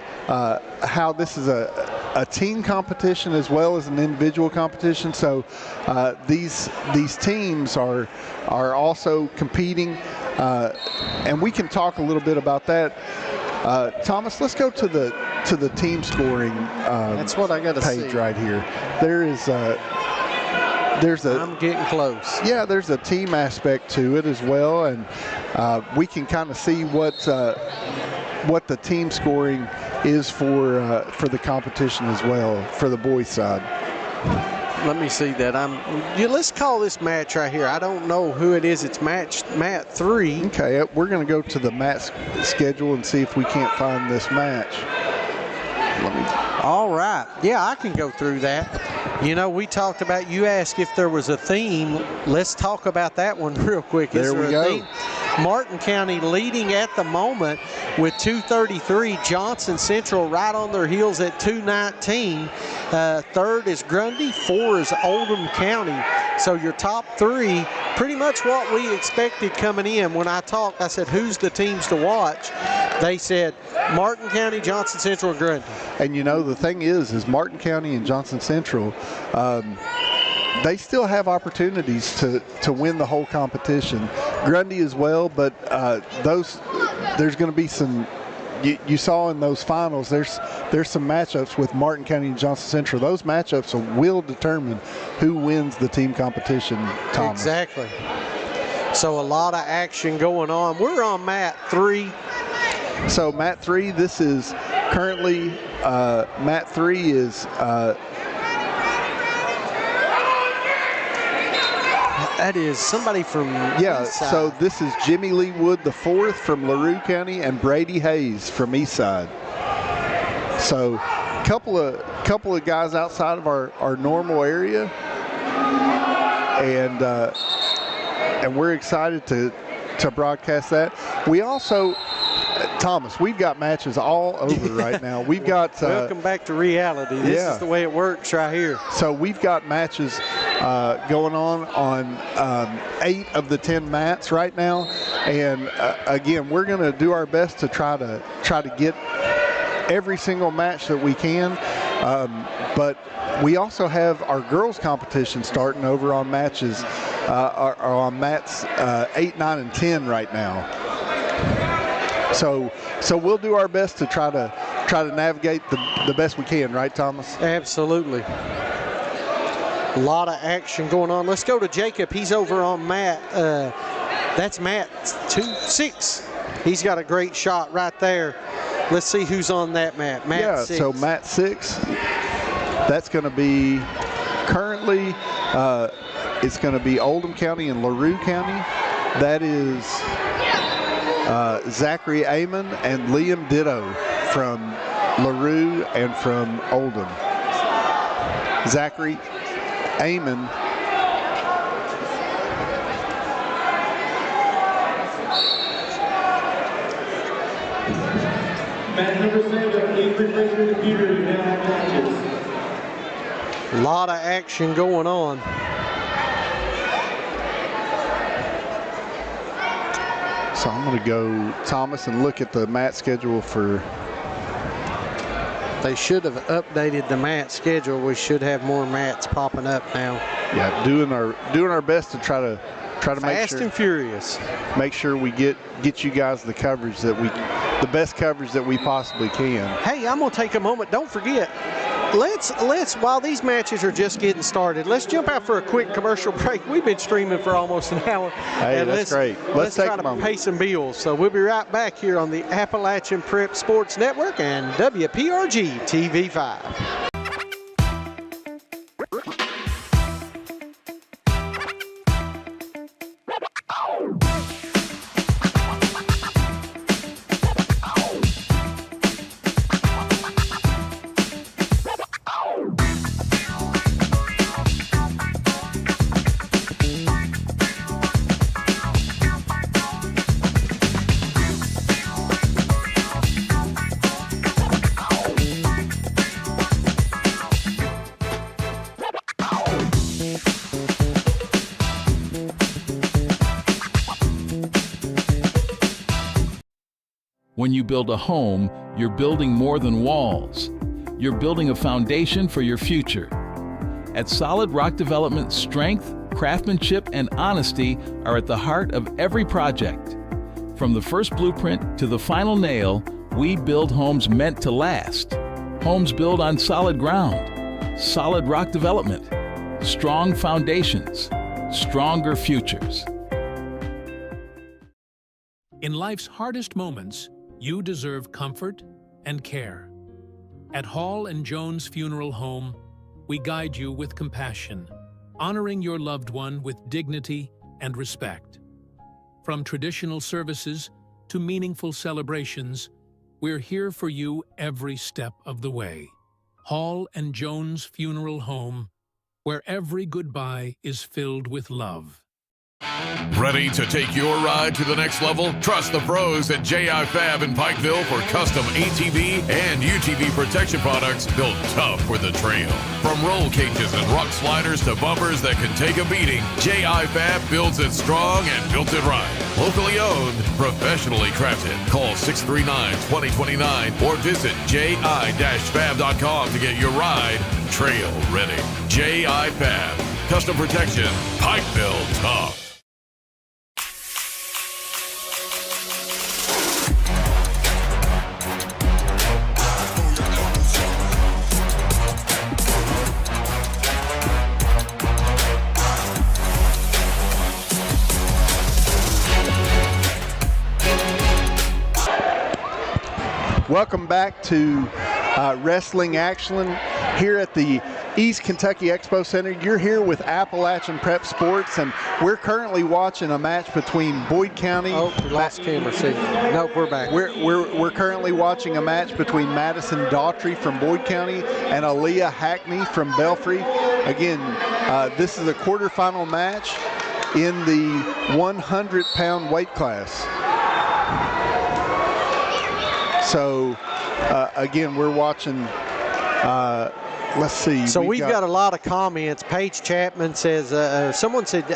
how this is a team competition as well as an individual competition. So these teams are also competing, and we can talk a little bit about that. Thomas, let's go to the team scoring. That's what I got to page see right here. There's a. I'm getting close. Yeah, there's a team aspect to it as well, and we can kind of see what the team scoring is for the competition as well for the boys side. Let me see that. Let's call this match right here. I don't know who it is. It's mat 3. Okay, we're going to go to the mat schedule and see if we can't find this match. All right. Yeah, I can go through that. You know, we talked about, you asked if there was a theme. Let's talk about that one real quick. There we go. Theme? Martin County leading at the moment with 233. Johnson Central right on their heels at 219. Third is Grundy. 4 is Oldham County. So your top 3, pretty much what we expected coming in. When I talked, I said, who's the teams to watch? They said Martin County, Johnson Central, and Grundy. And you know, the thing is Martin County and Johnson Central, they still have opportunities to win the whole competition. Grundy as well, but there's going to be some. You saw in those finals, there's some matchups with Martin County and Johnson Central. Those matchups will determine who wins the team competition, Thomas. Exactly. So a lot of action going on. We're on mat 3. So mat 3, this is currently, mat 3 is that is somebody from yeah. Eastside. So this is Jimmy Lee Wood the 4th from LaRue County and Brady Hayes from Eastside. So couple of guys outside of our normal area, and we're excited to broadcast that. We also, Thomas, we've got matches all over right now. We've got welcome back to reality. This is the way it works right here. So we've got matches going on 8 of the 10 mats right now, and again, we're going to do our best to try to get every single match that we can. But we also have our girls competition starting over on matches are on mats 8, 9, and 10 right now. So we'll do our best to try to navigate the best we can, right, Thomas? Absolutely. A lot of action going on. Let's go to Jacob. He's over on mat. That's mat 6. He's got a great shot right there. Let's see who's on that mat. Mat 6. So mat 6. That's going to be currently. It's going to be Oldham County and LaRue County. That is Zachary Amon and Liam Ditto from LaRue and from Oldham. Zachary Amon. Match number 7, please refresh your computer. You now have matches. A lot of action going on. So I'm going to go, Thomas, and look at the mat schedule for. They should have updated the mat schedule. We should have more mats popping up now. Yeah, doing our best to try to make sure. Fast and furious. Make sure we get you guys the coverage the best coverage that we possibly can. Hey, I'm gonna take a moment. Don't forget. Let's while these matches are just getting started, let's jump out for a quick commercial break. We've been streaming for almost an hour. Hey, that's great. Let's try to pay some bills. So we'll be right back here on the Appalachian Prep Sports Network and WPRG TV5. When you build a home, you're building more than walls. You're building a foundation for your future. At Solid Rock Development, strength, craftsmanship, and honesty are at the heart of every project. From the first blueprint to the final nail, we build homes meant to last. Homes built on solid ground. Solid Rock Development. Strong foundations. Stronger futures. In life's hardest moments, you deserve comfort and care. At Hall & Jones Funeral Home, we guide you with compassion, honoring your loved one with dignity and respect. From traditional services to meaningful celebrations, we're here for you every step of the way. Hall and Jones Funeral Home, where every goodbye is filled with love. Ready to take your ride to the next level? Trust the pros at J.I. Fab in Pikeville for custom ATV and UTV protection products built tough for the trail. From roll cages and rock sliders to bumpers that can take a beating, J.I. Fab builds it strong and built it right. Locally owned, professionally crafted. Call 639-2029 or visit ji-fab.com to get your ride trail ready. J.I. Fab. Custom protection. Pikeville tough. Welcome back to Wrestling Action here at the East Kentucky Expo Center. You're here with Appalachian Prep Sports, and we're currently watching a match between Boyd County. Oh, we lost camera. See, nope, we're back. We're currently watching a match between Madison Daughtry from Boyd County and Aaliyah Hackney from Belfry. Again, this is a quarterfinal match in the 100-pound weight class. So, again, we're watching, let's see. So we've got a lot of comments. Paige Chapman says, someone said,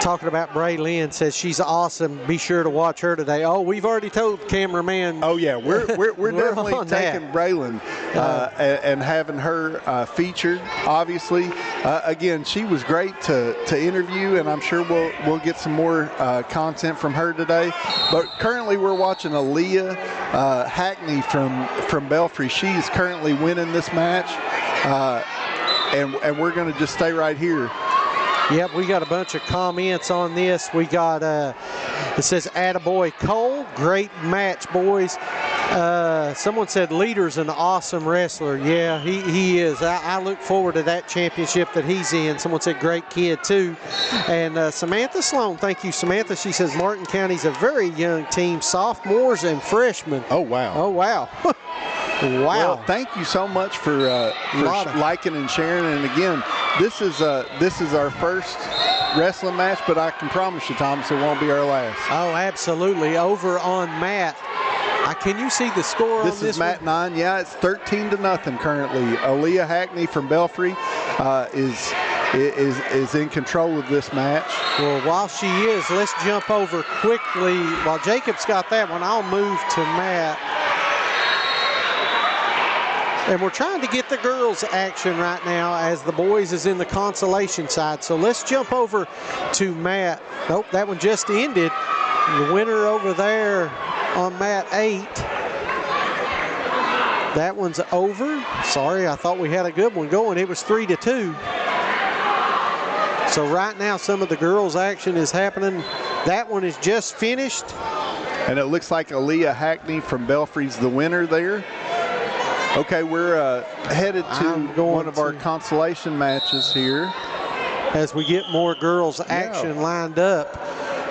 talking about Bray Lynn, says she's awesome. Be sure to watch her today. Oh, we've already told the cameraman. Oh, yeah, we're definitely taking Braylon and having her featured, obviously. Again, she was great to interview, and I'm sure we'll get some more content from her today. But currently we're watching Aaliyah Hackney from Belfry. She is currently winning this match, and we're going to just stay right here. Yep, we got a bunch of comments on this. We got, it says, attaboy Cole, great match, boys. Someone said Leader's an awesome wrestler. Yeah, he is. I look forward to that championship that he's in. Someone said great kid too. And Samantha Sloan, thank you, Samantha. She says Martin County's a very young team, sophomores and freshmen. Oh, wow. Oh, wow. Wow. Well, thank you so much for liking and sharing. And again, this is our first wrestling match, but I can promise you, Thomas, it won't be our last. Oh, absolutely. Over on Matt. Can you see the score on this? This is Matt 9. Yeah, it's 13-0 currently. Aaliyah Hackney from Belfry is in control of this match. Well, while she is, let's jump over quickly. While Jacob's got that one, I'll move to Matt. And we're trying to get the girls' action right now as the boys is in the consolation side. So let's jump over to Matt. Nope, that one just ended. The winner over there on mat 8. That one's over. Sorry, I thought we had a good one going. It was 3-2. So right now some of the girls' action is happening. That one is just finished. And it looks like Aaliyah Hackney from Belfry's the winner there. Okay, we're headed to one of our consolation matches here. As we get more girls' action lined up.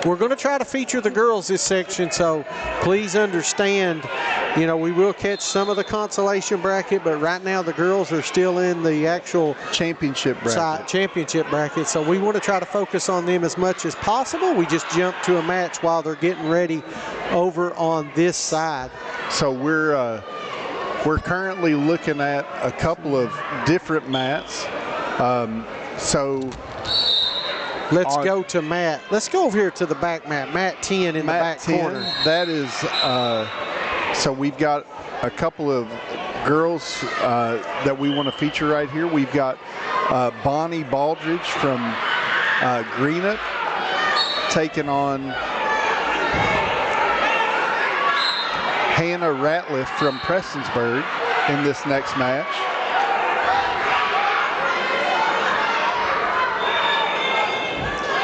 We're going to try to feature the girls this section, so please understand, you know, we will catch some of the consolation bracket, but right now the girls are still in the actual championship bracket. So we want to try to focus on them as much as possible. We just jump to a match while they're getting ready over on this side. So we're currently looking at a couple of different mats. Let's go to Matt. Let's go over here to the back mat. Mat 10 in the back 10, corner. That is, so we've got a couple of girls that we want to feature right here. We've got Bonnie Baldridge from Greenock taking on Hannah Ratliff from Prestonsburg in this next match.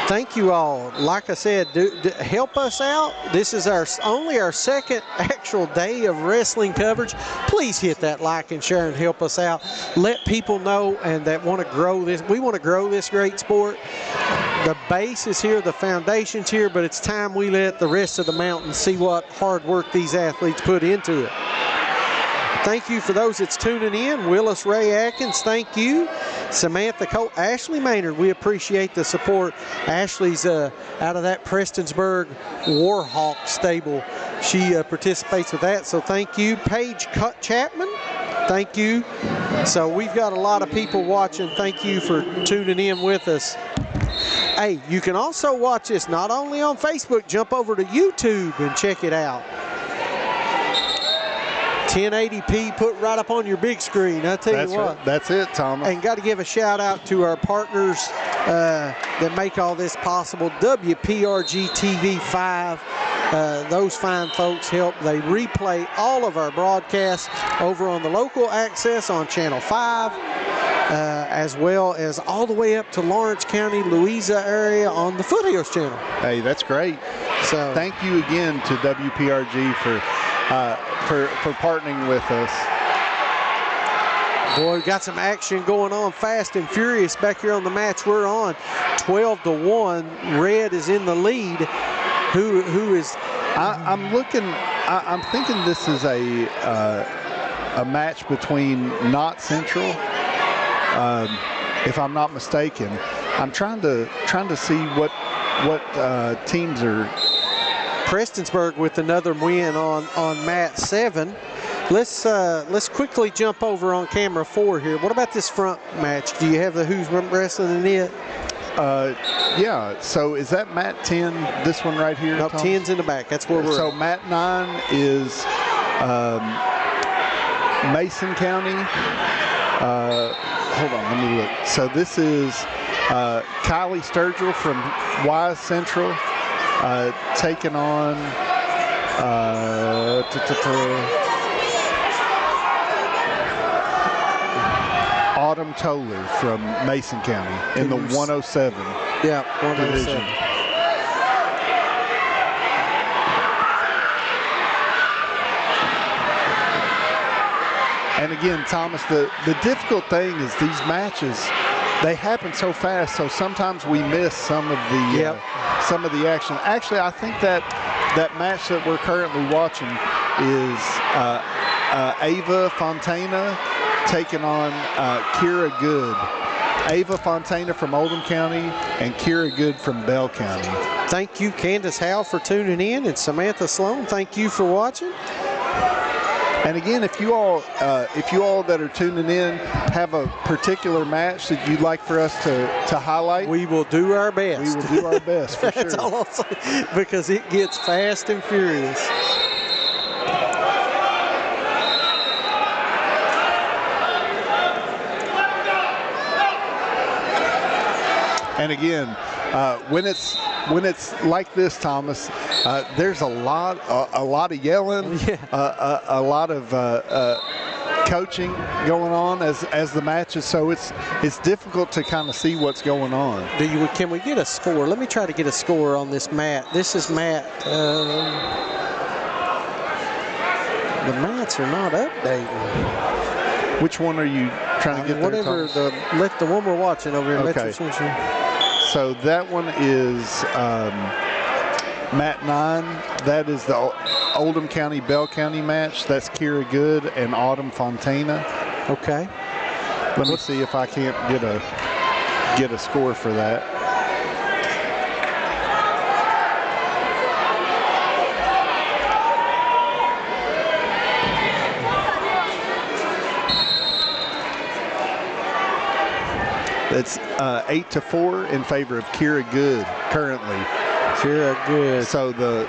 Thank you all. Like I said, help us out. This is only our second actual day of wrestling coverage. Please hit that like and share and help us out. Let people know and that want to grow this. We want to grow this great sport. The base is here, the foundation's here, but it's time we let the rest of the mountain see what hard work these athletes put into it. Thank you for those that's tuning in. Willis Ray Atkins, thank you. Samantha Cole, Ashley Maynard, we appreciate the support. Ashley's out of that Prestonsburg Warhawk stable. She participates with that, so thank you. Paige Chapman, thank you. So we've got a lot of people watching. Thank you for tuning in with us. Hey, you can also watch this not only on Facebook, jump over to YouTube and check it out. 1080p put right up on your big screen. I tell you what. That's it, Thomas. And got to give a shout out to our partners that make all this possible. WPRG TV 5. Those fine folks help. They replay all of our broadcasts over on the local access on Channel 5, as well as all the way up to Lawrence County, Louisa area on the Foothills channel. Hey, that's great. So thank you again to WPRG for partnering with us. Boy, we got some action going on, fast and furious back here on the match we're on. 12-1. Red is in the lead. Who is? I'm thinking this is a match between Knott Central, if I'm not mistaken. I'm trying to see what teams are. Prestonsburg with another win on mat 7. Let's quickly jump over on camera 4 here. What about this front match? Do you have the who's wrestling in it? Yeah. So is that mat 10? This one right here? No, 10's in the back. That's where we're. So mat 9 is Mason County. Hold on, let me look. So this is Kylie Sturgill from Wise Central. Taking on Autumn Toller from Mason County in the 107. Yeah, 107. Division. And again, Thomas, the difficult thing is these matches, they happen so fast, so sometimes we miss some of the action. Actually, I think that match that we're currently watching is Ava Fontana taking on Kira Good. Ava Fontana from Oldham County and Kira Good from Bell County. Thank you, Candace Howe, for tuning in, and Samantha Sloan, thank you for watching. And again, if you all that are tuning in have a particular match that you'd like for us to highlight, we will do our best. We will do our best for That's sure. all I'll say, because it gets fast and furious. And again, when it's like this, Thomas, there's a lot of yelling, a lot of coaching going on as the matches. So it's difficult to kind of see what's going on. Can we get a score? Let me try to get a score on this mat. This is mat. The mats are not updating. Which one are you trying to get there, whatever the one we're watching over here. Okay. So that one is mat 9. That is the Oldham County Bell County match. That's Kira Good and Autumn Fontana. Okay. Let me see if I can't get a score for that. It's 8-4 in favor of Kira Good currently. Kira Good. So the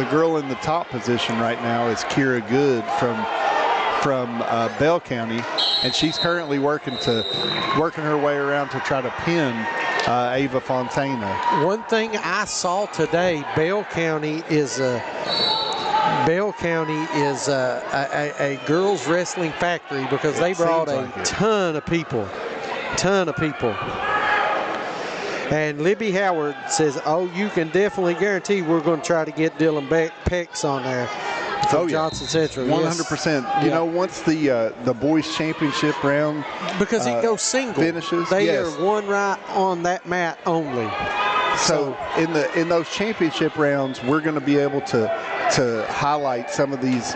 girl in the top position right now is Kira Good from Bell County, and she's currently working her way around to try to pin Ava Fontana. One thing I saw today, Bell County is a girls wrestling factory, because they brought a ton of people. And Libby Howard says, oh, you can definitely guarantee we're going to try to get Dylan Pex on there from Johnson Central. 100%. Yes. You know, once the boys championship round because it goes single finishes, they are one right on that mat only. So in those championship rounds, we're going to be able to highlight some of these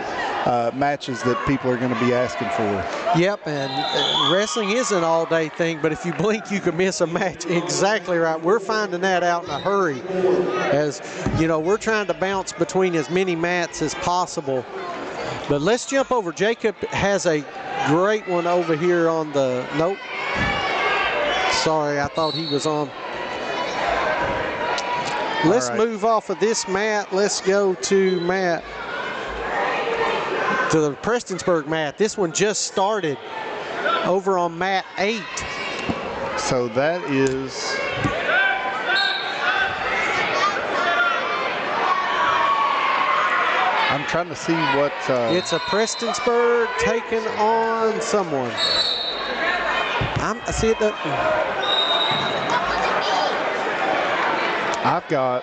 matches that people are going to be asking for. Yep, and wrestling is an all-day thing, but if you blink, you can miss a match. Exactly right. We're finding that out in a hurry. As you know, we're trying to bounce between as many mats as possible. But let's jump over. Jacob has a great one over here on the, nope. Sorry, I thought he was on. Let's move off of this mat. Let's go to mat, to the Prestonsburg mat. This one just started over on mat 8. So that is I'm trying to see what it's a Prestonsburg taking on someone. I see it. I've got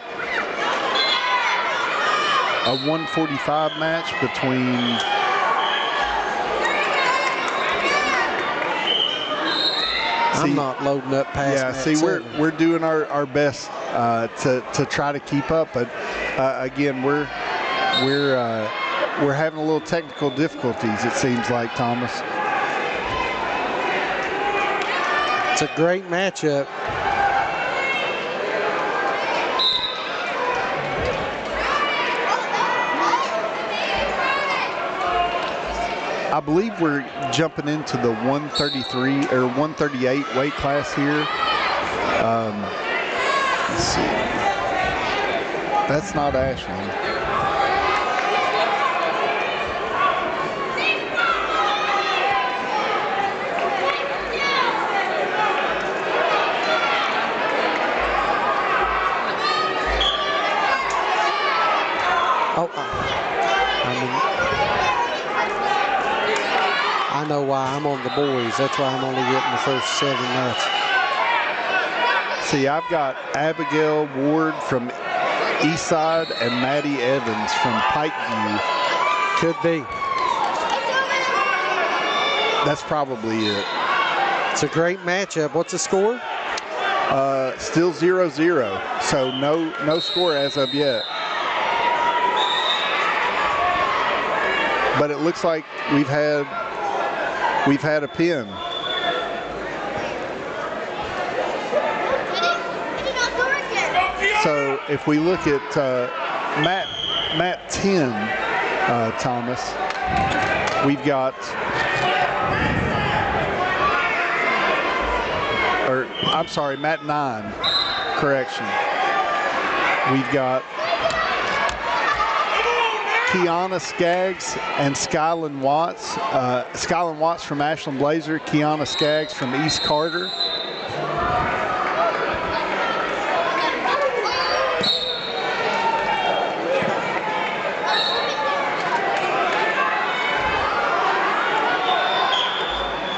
a 145 match between I'm not loading up past. Yeah, see, we're doing our best to try to keep up, but again, we're having a little technical difficulties. It seems like, Thomas. It's a great matchup. I believe we're jumping into the 133 or 138 weight class here. Let's see. That's not Ashland. I know why I'm on the boys. That's why I'm only getting the first 7 matches. See, I've got Abigail Ward from Eastside and Maddie Evans from Pikeview. Could be. That's probably it. It's a great matchup. What's the score? Still 0-0. So no score as of yet. But it looks like we've had a pin. So if we look at mat 10, Thomas, we've got, or I'm sorry, mat 9, correction. We've got Kiana Skaggs and Skyland Watts. Skyland Watts from Ashland Blazer, Kiana Skaggs from East Carter.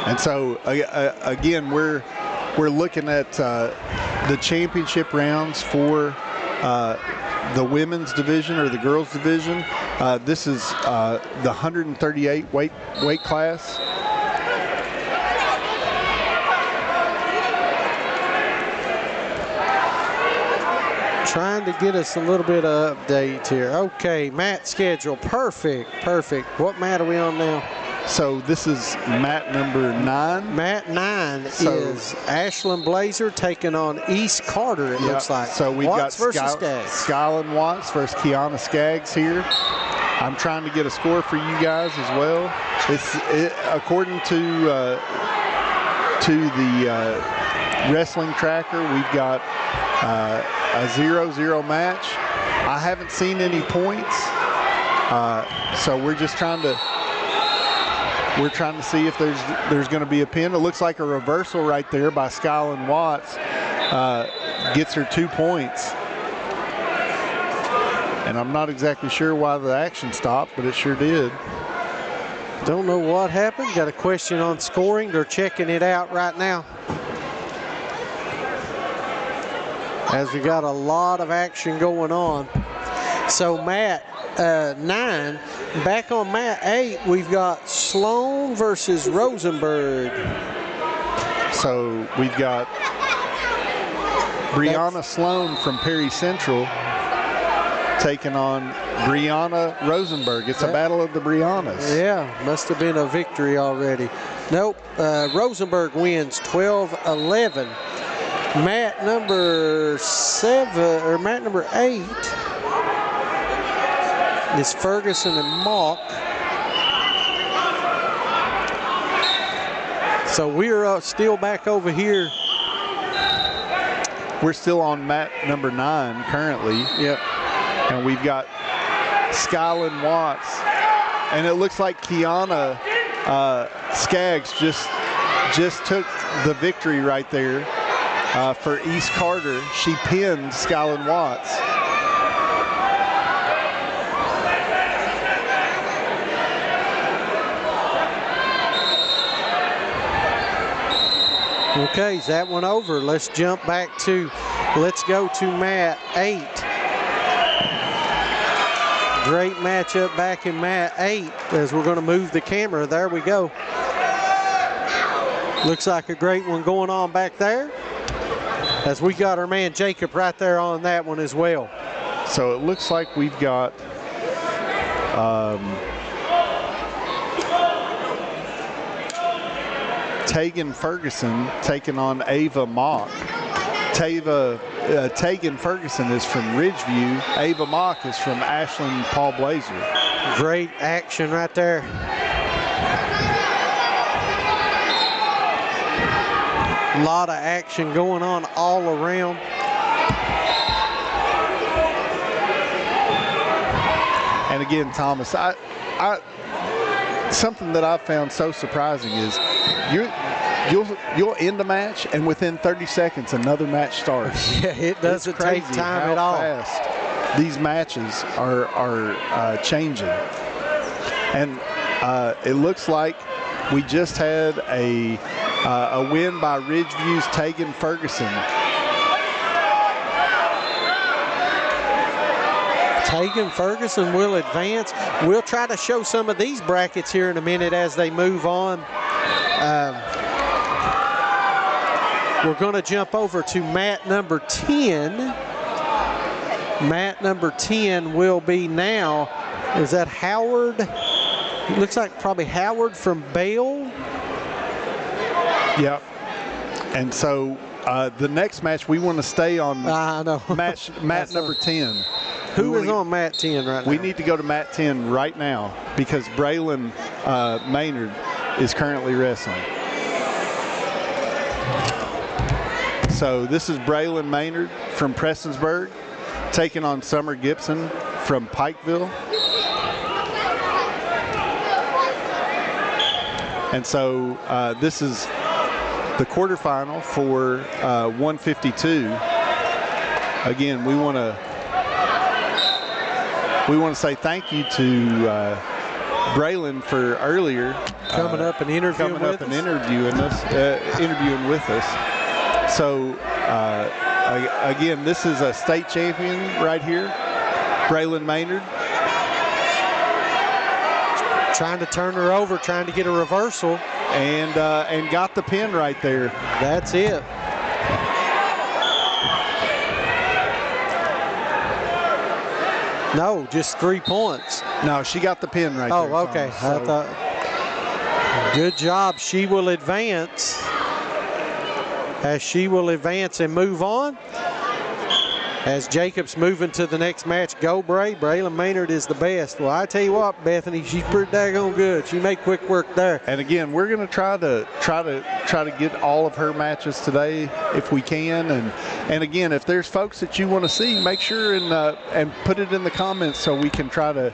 And so again, we're looking at the championship rounds for the women's division or the girls division. This is the 138 weight class. Trying to get us a little bit of update here. Okay, mat schedule, perfect. What mat are we on now? So this is mat number 9. Mat 9 is Ashland Blazer taking on East Carter, it looks like. So we've Watts got versus Skaggs. Skyland Watts versus Kiana Skaggs here. I'm trying to get a score for you guys as well. According to the wrestling tracker, we've got a 0-0 match. I haven't seen any points, so we're just trying to see if there's going to be a pin. It looks like a reversal right there by Skyland Watts gets her 2 points. And I'm not exactly sure why the action stopped, but it sure did. Don't know what happened. Got a question on scoring. They're checking it out right now. as we got a lot of action going on. So Mat 9, back on Mat 8, we've got Sloan versus Rosenberg. So we've got Brianna Sloan from Perry Central taking on Brianna Rosenberg. It's a battle of the Briannas. Yeah, must have been a victory already. Nope, Rosenberg wins 12-11. Mat number 8 is Ferguson and Mock. So we're still back over here. We're still on mat number 9 currently. Yep. And we've got Skyland Watts. And it looks like Kiana Skaggs just took the victory right there for East Carter. She pinned Skyland Watts. Okay, is that one over? Let's jump back to, let's go to mat 8. Great matchup back in mat 8 as we're going to move the camera. There we go. Looks like a great one going on back there as we got our man Jacob right there on that one as well. So it looks like we've got Tegan Ferguson taking on Ava Mock. Tegan Ferguson is from Ridgeview. Ava Mock is from Ashland Paul Blazer. Great action right there. A lot of action going on all around. And again, Thomas, something that I've found so surprising is you'll end a match and within 30 seconds another match starts. Yeah, it doesn't take time at all. Fast these matches are changing. And it looks like we just had a win by Ridgeview's Tegan Ferguson. Tegan Ferguson will advance. We'll try to show some of these brackets here in a minute as they move on. We're going to jump over to mat number 10. Mat number 10 will be now, is that Howard? It looks like probably Howard from Bale. Yep. And so the next match, we want to stay on mat number 10. Who is on mat 10 right now? We need to go to mat 10 right now because Braylon Maynard is currently wrestling. So this is Braylon Maynard from Prestonsburg taking on Summer Gibson from Pikeville. And so this is the quarterfinal for 152. Again, we want to say thank you to Braylon for earlier coming up and interviewing with us. So again, this is a state champion right here, Braylon Maynard. Trying to turn her over, trying to get a reversal, and got the pin right there. That's it. No, just 3 points. No, she got the pin right there. Oh, okay. So. I thought, good job. She will advance. As she will advance and move on. As Jacob's moving to the next match, go Bray. Braylon Maynard is the best. Well, I tell you what, Bethany, she's pretty daggone good. She made quick work there. And again, we're going to try to get all of her matches today if we can. And again, if there's folks that you want to see, make sure and put it in the comments so we can try to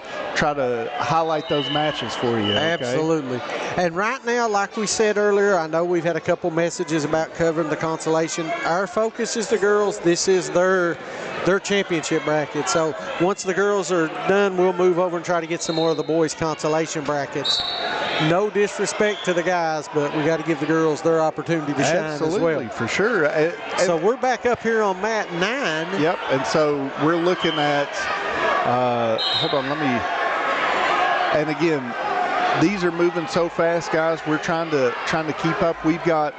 highlight those matches for you. Okay? Absolutely. And right now, like we said earlier, I know we've had a couple messages about covering the consolation. Our focus is the girls. This is their championship bracket. So once the girls are done, we'll move over and try to get some more of the boys' consolation brackets. No disrespect to the guys, but we got to give the girls their opportunity to shine as well. Absolutely, for sure. So we're back up here on mat 9. Yep, and so we're looking at, hold on, and again, these are moving so fast, guys. We're trying to keep up. We've got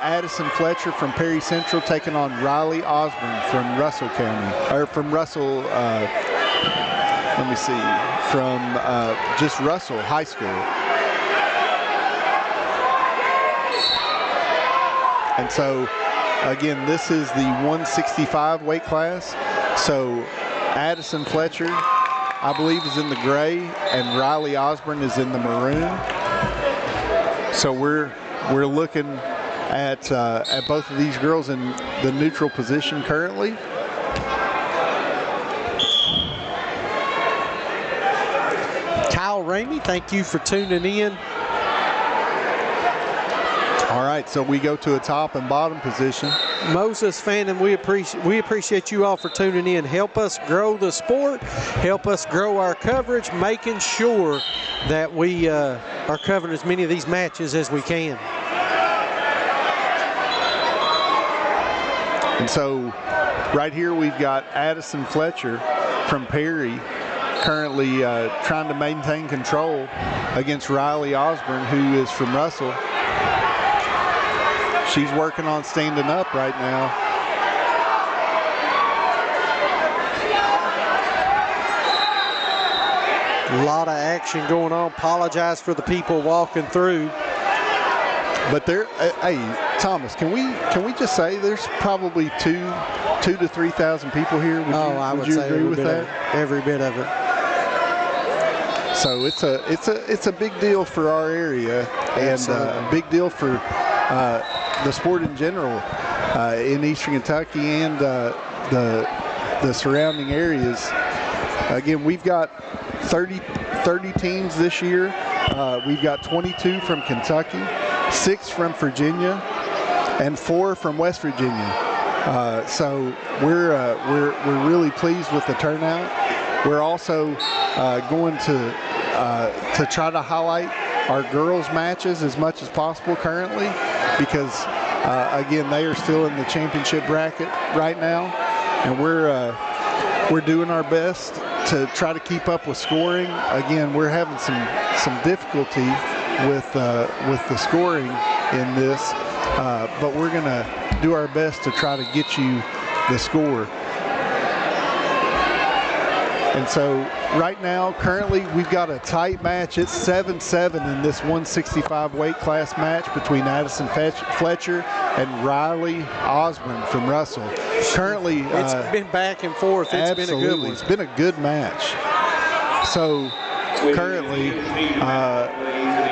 Addison Fletcher from Perry Central taking on Riley Osborne from Russell County, or from Russell. Let me see, from just Russell High School. And so, again, this is the 165 weight class. So Addison Fletcher, I believe, is in the gray, and Riley Osborne is in the maroon. So we're looking at both of these girls in the neutral position currently. Kyle Ramey, thank you for tuning in. All right, so we go to a top and bottom position. Moses Fannin, we appreciate you all for tuning in. Help us grow the sport, help us grow our coverage, making sure that we are covering as many of these matches as we can. And so right here we've got Addison Fletcher from Perry currently trying to maintain control against Riley Osborne, who is from Russell. She's working on standing up right now. A lot of action going on. Apologize for the people walking through. But there, hey, Thomas, can we just say there's probably 2,000 to 3,000 people here? Would you agree with that? Every bit of it. So it's a big deal for our area, and a big deal for the sport in general in Eastern Kentucky and the surrounding areas. Again, we've got 30 teams this year. We've got 22 from Kentucky, 6 from Virginia, and 4 from West Virginia. So we're really pleased with the turnout. We're also going to try to highlight our girls' matches as much as possible currently, because again, they are still in the championship bracket right now, and we're doing our best to try to keep up with scoring. Again, we're having some difficulty with the scoring in this, but we're going to do our best to try to get you the score. And so right now, currently, we've got a tight match. It's 7-7 in this 165 weight class match between Addison Fletcher and Riley Osborne from Russell. Currently, it's been back and forth. It's been a good one. It's been a good match. So currently,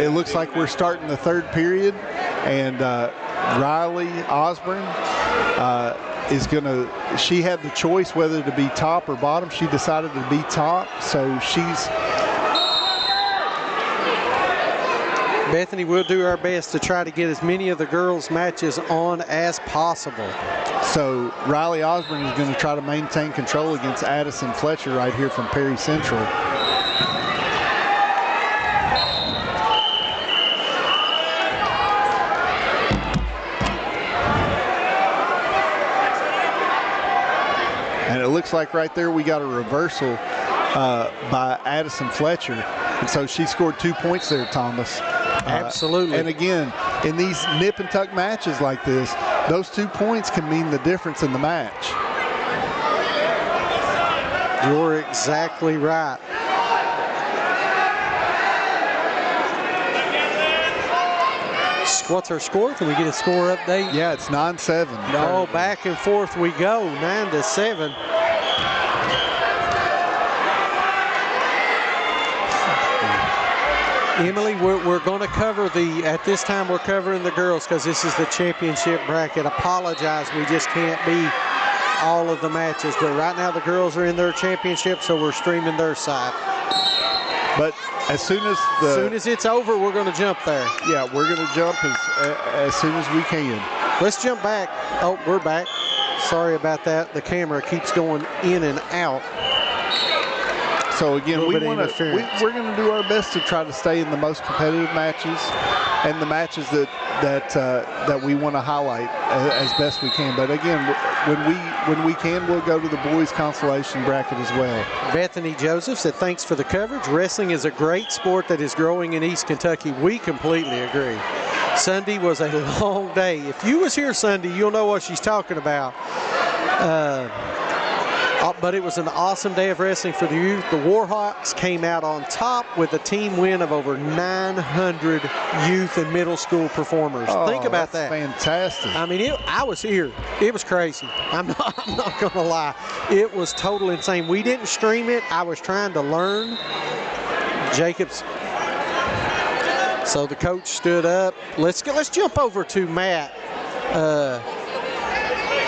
it looks like we're starting the third period, and Riley Osborne she had the choice whether to be top or bottom. She decided to be top, so Bethany, we'll do our best to try to get as many of the girls' matches on as possible. So Riley Osborne is going to try to maintain control against Addison Fletcher right here from Perry Central. And it looks like right there we got a reversal by Addison Fletcher. And so she scored 2 points there, Thomas. Absolutely. And again, in these nip and tuck matches like this, those 2 points can mean the difference in the match. You're exactly right. What's our score? Can we get a score update? Yeah, it's 9-7. No, back and forth we go, 9-7. Emily, we're going to cover at this time we're covering the girls because this is the championship bracket. Apologize, we just can't be all of the matches. But right now the girls are in their championship, so we're streaming their side. But as soon as it's over, we're going to jump there. Yeah, we're going to jump as soon as we can. Let's jump back. Oh, we're back. Sorry about that. The camera keeps going in and out. So again, we're going to do our best to try to stay in the most competitive matches and the matches that we want to highlight as best we can. But again, when we can, we'll go to the boys consolation bracket as well. Bethany Joseph said, thanks for the coverage. Wrestling is a great sport that is growing in East Kentucky. We completely agree. Sunday was a long day. If you was here Sunday, you'll know what she's talking about. But it was an awesome day of wrestling for the youth. The Warhawks came out on top with a team win of over 900 youth and middle school performers. Think about that. Fantastic. I mean, I was here. It was crazy. I'm not going to lie. It was total insane. We didn't stream it. I was trying to learn. Jacobs. So the coach stood up. Let's jump over to Matt.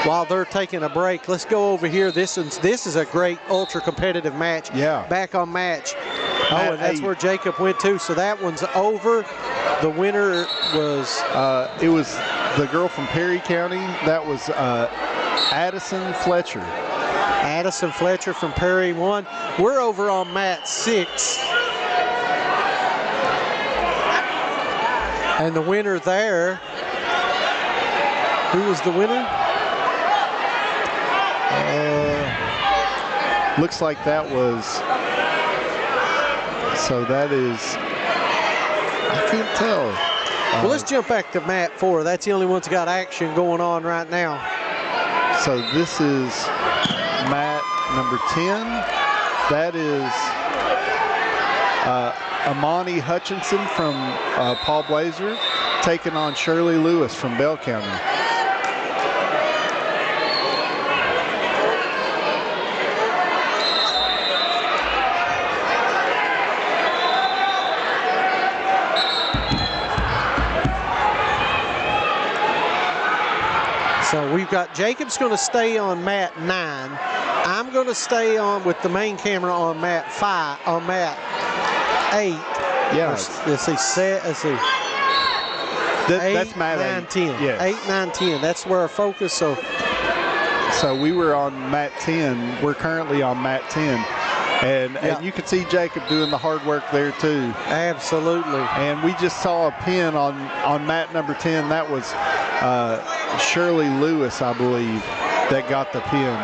While they're taking a break, let's go over here. This is a great ultra competitive match. Yeah. Back on match. And that's where Jacob went to. So that one's over. The winner was it was the girl from Perry County. That was Addison Fletcher. Addison Fletcher from Perry won. We're over on mat 6. And the winner there, who was the winner? Looks like that was, so that is, I can't tell. Well, let's jump back to mat 4. That's the only one that's got action going on right now. So this is mat number 10. That is Amani Hutchinson from Paul Blazer taking on Shirley Lewis from Bell County. So we've got Jacob's going to stay on mat 9. I'm going to stay on with the main camera on mat 5, on mat 8. Yeah. Let's see. That's mat 9, 10. Yes. 8, 9, 10. That's where our focus. So we were on mat 10. We're currently on mat 10. And you can see Jacob doing the hard work there too. Absolutely. And we just saw a pin on mat number 10. That was Shirley Lewis, I believe, that got the pin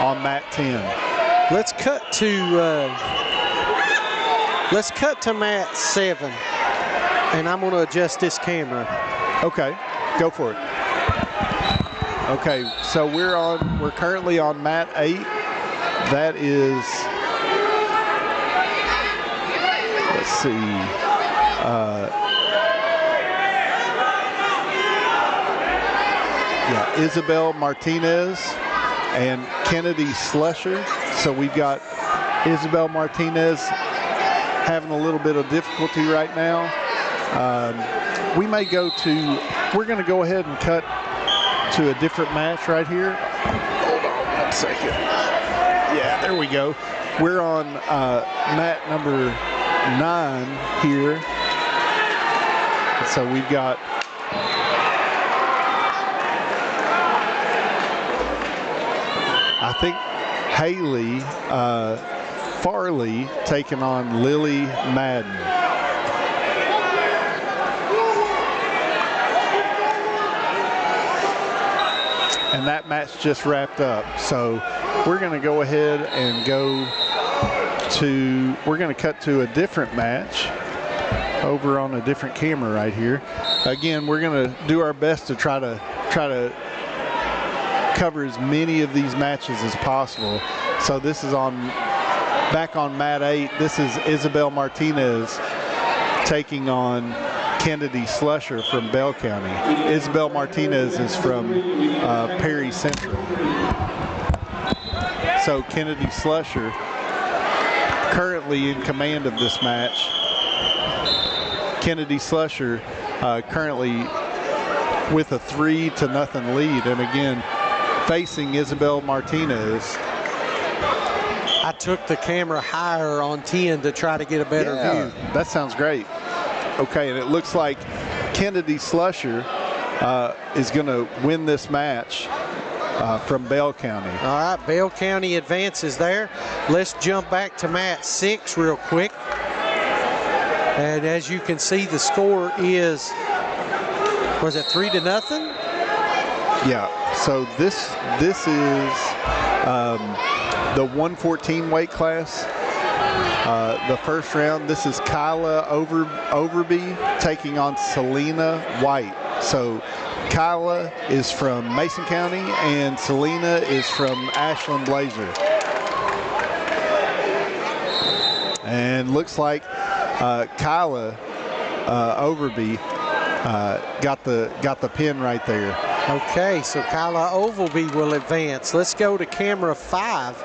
on mat 10. Let's cut to mat 7, and I'm going to adjust this camera. Okay, go for it. Okay, so we're currently on mat 8. That is, let's see. Isabel Martinez and Kennedy Slusher. So we've got Isabel Martinez having a little bit of difficulty right now. We're going to go ahead and cut to a different match right here. Hold on 1 second. Yeah, there we go. We're on mat number 9 here. So we've got I think Haley Farley taking on Lily Madden. And that match just wrapped up. So we're going to go ahead and we're going to cut to a different match over on a different camera right here. Again, we're going to do our best to try to cover as many of these matches as possible. So this is back on mat 8. This is Isabel Martinez taking on Kennedy Slusher from Bell County. Isabel Martinez is from Perry Central. So Kennedy Slusher currently in command of this match. Kennedy Slusher currently with a 3-0 lead, and again facing Isabel Martinez. I took the camera higher on 10 to try to get a better view. That sounds great. Okay, and it looks like Kennedy Slusher is going to win this match. from Bell County. All right, Bell County advances there. Let's jump back to mat 6 real quick. And as you can see, the score is, was it 3-0? Yeah. So this is the 114 weight class. The first round. This is Kyla Overby taking on Selena White. So Kyla is from Mason County and Selena is from Ashland Blazer. And looks like Kyla Overby got the pin right there. Okay, so Kyla Overby will advance. Let's go to camera 5,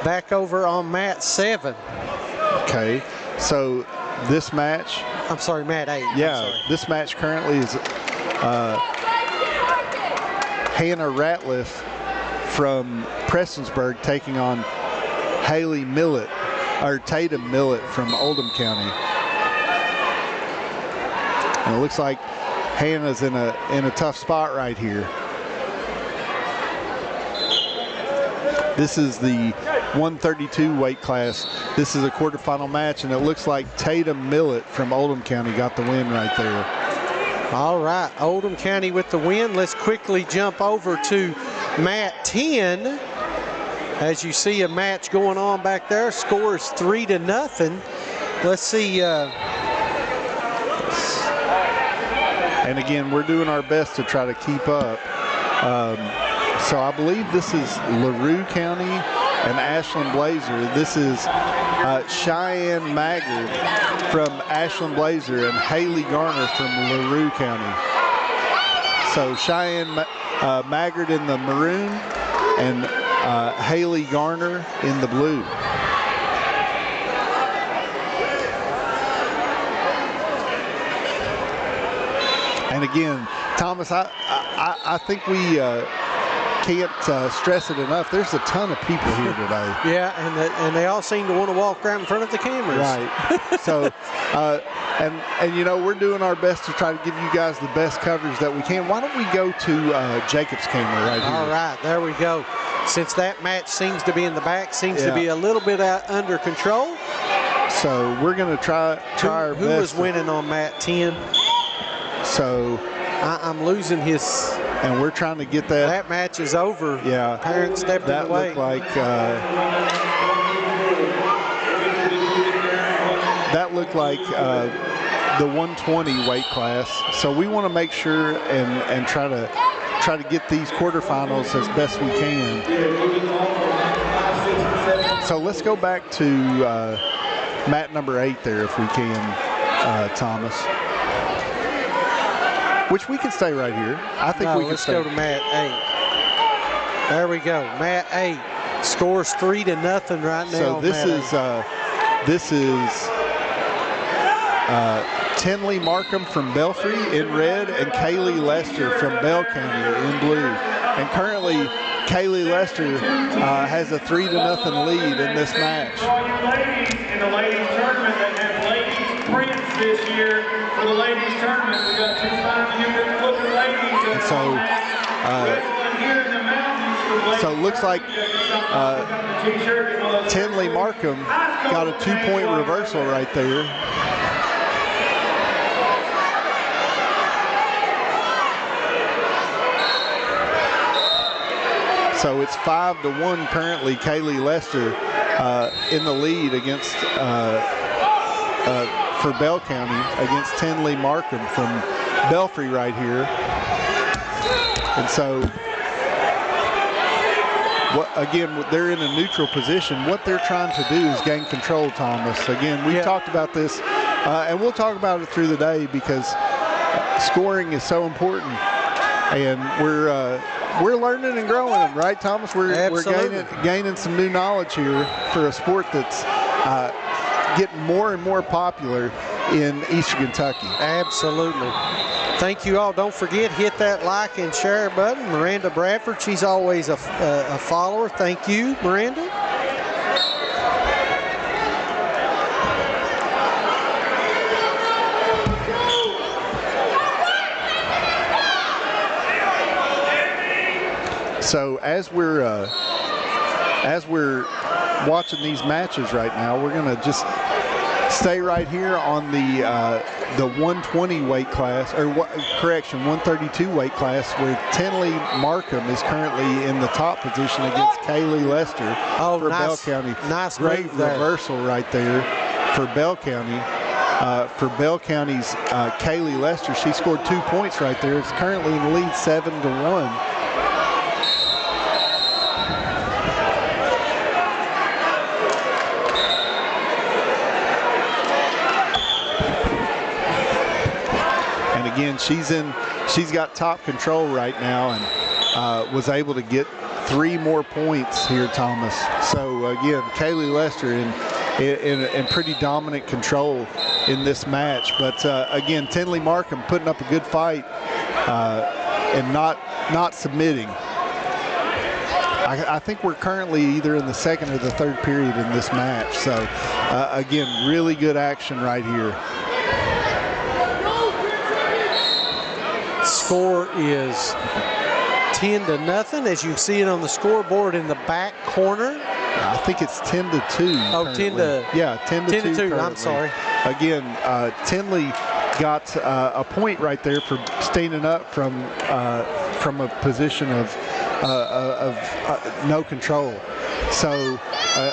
back over on mat 7. Okay, so this match. I'm sorry, mat 8. Yeah, this match currently is Hannah Ratliff from Prestonsburg taking on Haley Millett, or Tatum Millett from Oldham County. And it looks like Hannah's in a tough spot right here. This is the 132 weight class. This is a quarterfinal match, and it looks like Tatum Millett from Oldham County got the win right there. All right, Oldham County with the win. Let's quickly jump over to mat 10. As you see a match going on back there, score is 3-0. Let's see. And again, we're doing our best to try to keep up. So I believe this is LaRue County and Ashland Blazer. This is Cheyenne Maggard from Ashland Blazer and Haley Garner from LaRue County. So Cheyenne Maggard in the maroon and Haley Garner in the blue. And again, Thomas, I think we can't stress it enough. There's a ton of people here today. Yeah, and they all seem to want to walk around in front of the cameras. Right. So, and you know, we're doing our best to try to give you guys the best coverage that we can. Why don't we go to Jacob's camera right here? All right, there we go. Since that match seems to be in the back, seems to be a little bit under control. So we're going to try our best. Who was winning on mat 10? So I'm losing his. And we're trying to get that. That match is over. Yeah. Parents stepped that away. Looked like that looked like the 120 weight class. So we want to make sure and try to get these quarterfinals as best we can. So let's go back to mat number 8 there if we can, Thomas. Which we can stay right here. I think we can stay. Let's go to mat 8. There we go. Mat 8 scores 3-0 right now. So this is Tinley Markham from Belfry in red and Kaylee Lester from Bell County in blue. And currently Kaylee Lester has a 3-0 lead in this match. In the ladies tournament, they have ladies Prince this year. For the ladies tournament, we got 2 fine looking ladies. So it looks like Tinley Markham got a 2-point reversal right there. So it's 5-1 currently. Kaylee Lester in the lead against for Bell County against Tinley Markham from Belfry right here. And so, again, they're in a neutral position. What they're trying to do is gain control, Thomas. Again, we've talked about this, and we'll talk about it through the day because scoring is so important. And we're learning and growing, right, Thomas? We're gaining some new knowledge here for a sport that's getting more and more popular in Eastern Kentucky. Absolutely. Thank you all. Don't forget, hit that like and share button. Miranda Bradford, she's always a follower. Thank you, Miranda. So as we're watching these matches right now, we're going to just stay right here on the 120 weight class, or 132 weight class, where Tinley Markham is currently in the top position against Kaylee Lester for Bell County. Nice great move there. Reversal right there for Bell County. For Bell County's Kaylee Lester, she scored 2 points right there. It's currently in the lead 7-1. Again, she's got top control right now, and was able to get 3 more points here, Thomas. So again, Kaylee Lester in pretty dominant control in this match. But again, Tinley Markham putting up a good fight and not submitting. I think we're currently either in the second or the third period in this match. So again, really good action right here. Score is 10-0, as you can see it on the scoreboard in the back corner. I think it's 10-2. Oh, 10-2. Yeah, 10-2. I'm sorry. Again, Tinley got a point right there for standing up from a position of no control. So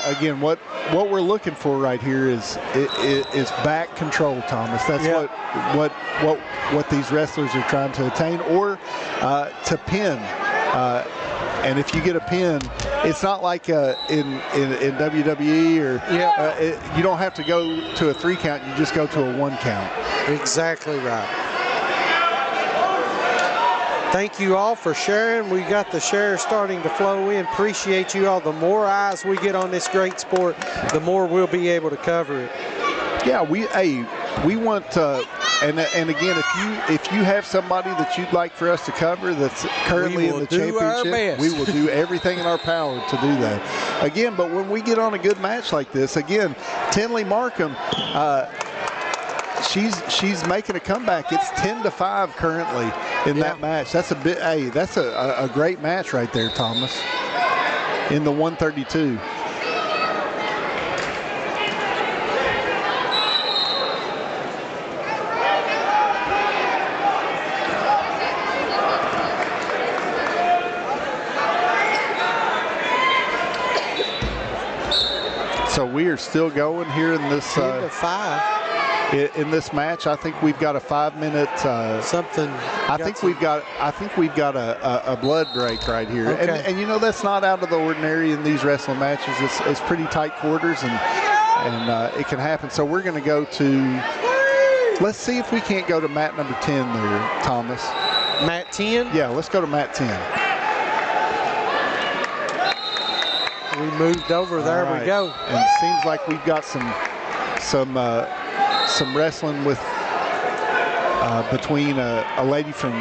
again, what we're looking for right here is back control, Thomas. That's what these wrestlers are trying to attain, or to pin. And if you get a pin, it's not like in WWE or you don't have to go to a 3 count. You just go to a 1 count. Exactly right. Thank you all for sharing. We got the shares starting to flow in. Appreciate you all. The more eyes we get on this great sport, the more we'll be able to cover it. Yeah, we want and again, if you have somebody that you'd like for us to cover that's currently in the championship, we will do everything in our power to do that. Again, but when we get on a good match like this, again, Tinley Markham, she's making a comeback. It's 10-5 currently in that match. That's that's a great match right there, Thomas, in the 132. So we are still going here in this 10-5. In this match. I think we've got a 5-minute something. I think we've got a blood break right here. Okay. And you know, that's not out of the ordinary in these wrestling matches. It's pretty tight quarters, and it can happen. So we're going to go to. Let's see if we can't go to mat number 10 there, Thomas. Mat 10? Yeah, let's go to mat 10. We moved over. There we go. And it seems like we've got some wrestling with between a lady from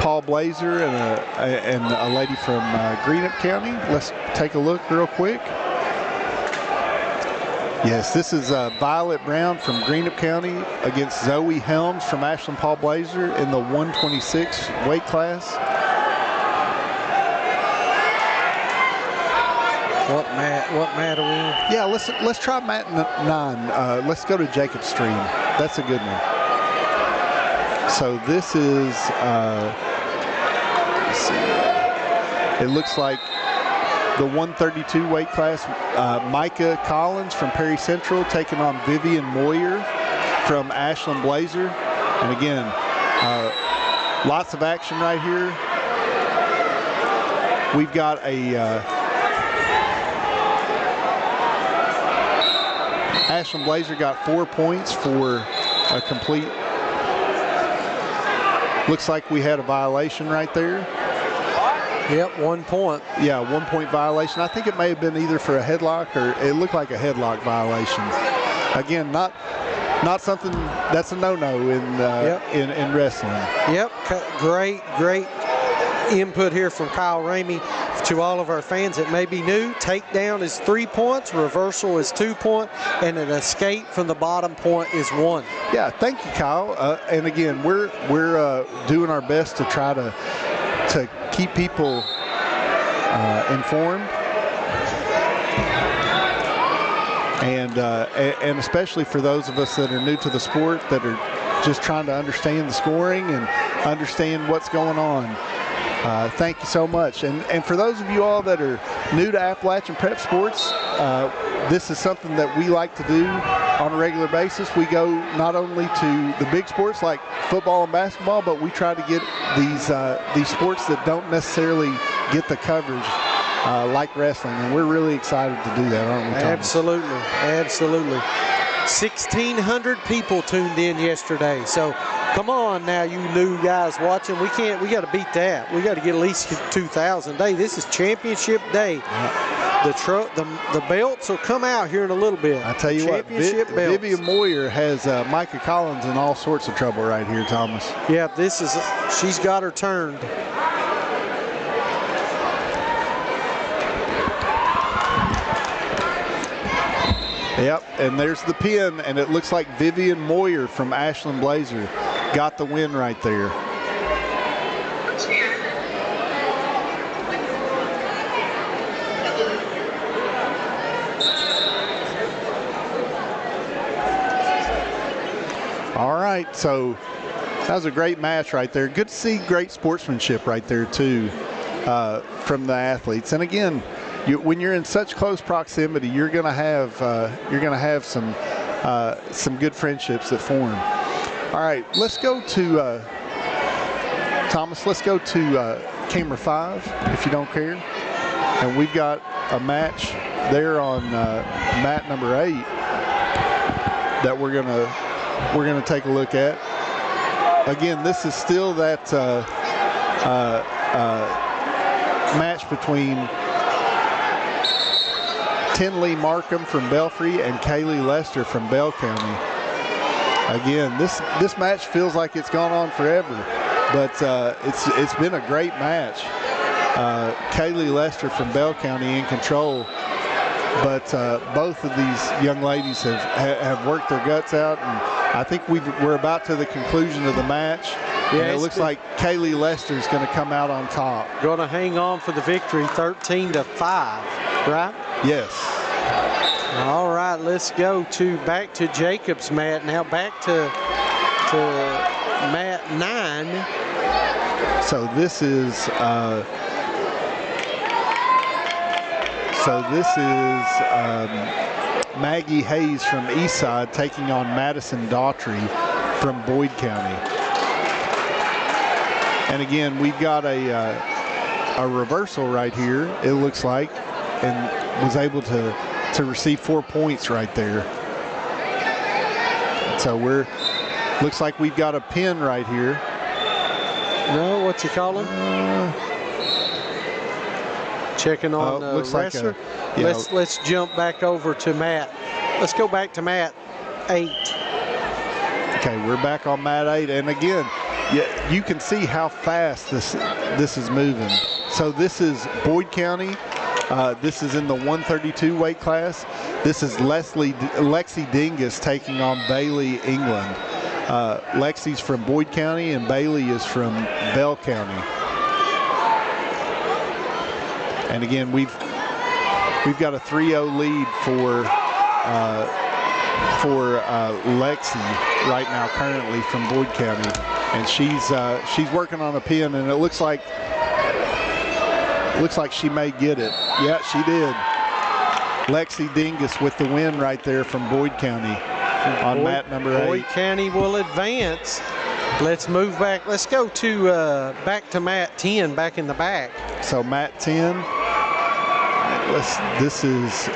Paul Blazer and a lady from Greenup County. Let's take a look real quick. Yes, this is Violet Brown from Greenup County against Zoe Helms from Ashland Paul Blazer in the 126 weight class. What mat are we in? Yeah, let's try mat 9. Let's go to Jacob Stream. That's a good one. So this is, let's see. It looks like the 132 weight class. Micah Collins from Perry Central taking on Vivian Moyer from Ashland Blazer. And again, lots of action right here. We've got a Ashland Blazer got 4 points for a complete. Looks like we had a violation right there. Yep, 1 point. Yeah, 1 point violation. I think it may have been either for a headlock, or it looked like a headlock violation. Again, not something that's a no-no in wrestling. Yep, great input here from Kyle Ramey to all of our fans that may be new, takedown is 3 points, reversal is 2 points, and an escape from the bottom point is 1. Yeah, thank you, Kyle. And again, we're doing our best to try to keep people informed, and especially for those of us that are new to the sport, that are just trying to understand the scoring and understand what's going on. Thank you so much. And for those of you all that are new to Appalachian Prep Sports, this is something that we like to do on a regular basis. We go not only to the big sports like football and basketball, but we try to get these sports that don't necessarily get the coverage like wrestling, and we're really excited to do that, aren't we, Thomas? Absolutely, absolutely. 1,600 people tuned in yesterday, so come on now, you new guys watching. We got to beat that. We got to get at least 2,000 a day. This is championship day. The belts will come out here in a little bit. I tell you what, Vivian Moyer has Micah Collins in all sorts of trouble right here, Thomas. Yeah, she's got her turned. Yep, and there's the pin, and it looks like Vivian Moyer from Ashland Blazer got the win right there. All right, so that was a great match right there. Good to see great sportsmanship right there too from the athletes. And again, when you're in such close proximity, you're going to have some good friendships that form. All right, let's go to Thomas. Let's go to camera 5, if you don't care. And we've got a match there on mat number 8 that we're gonna take a look at. Again, this is still that match between Tinley Markham from Belfry and Kaylee Lester from Bell County. Again, this match feels like it's gone on forever, but it's been a great match. Kaylee Lester from Bell County in control, but both of these young ladies have worked their guts out, and I think we're about to the conclusion of the match. Yeah, and it looks like Kaylee Lester is going to come out on top. Going to hang on for the victory, 13-5, right? Yes. All right, let's go back to Jacob's mat now. Back to mat 9. So this is Maggie Hayes from Eastside taking on Madison Daughtry from Boyd County. And again, we've got a reversal right here, it looks like, and was able to receive 4 points right there. So looks like we've got a pin right here. No, what you calling? Checking on the wrestler. Like let's jump back over to mat. Let's go back to mat 8. Okay, we're back on mat 8, and again, you can see how fast this is moving. So this is Boyd County. This is in the 132 weight class. This is Lexi Dingus taking on Bailey, England. Lexi's from Boyd County and Bailey is from Bell County. And again, we've got a 3-0 lead for Lexi right now, currently from Boyd County, and she's working on a pin, and it looks like she may get it. Yeah, she did. Lexi Dingus with the win right there from Boyd County on mat number 8. Boyd County will advance. Let's move back. Let's go to back to mat 10, back in the back. So mat 10. This is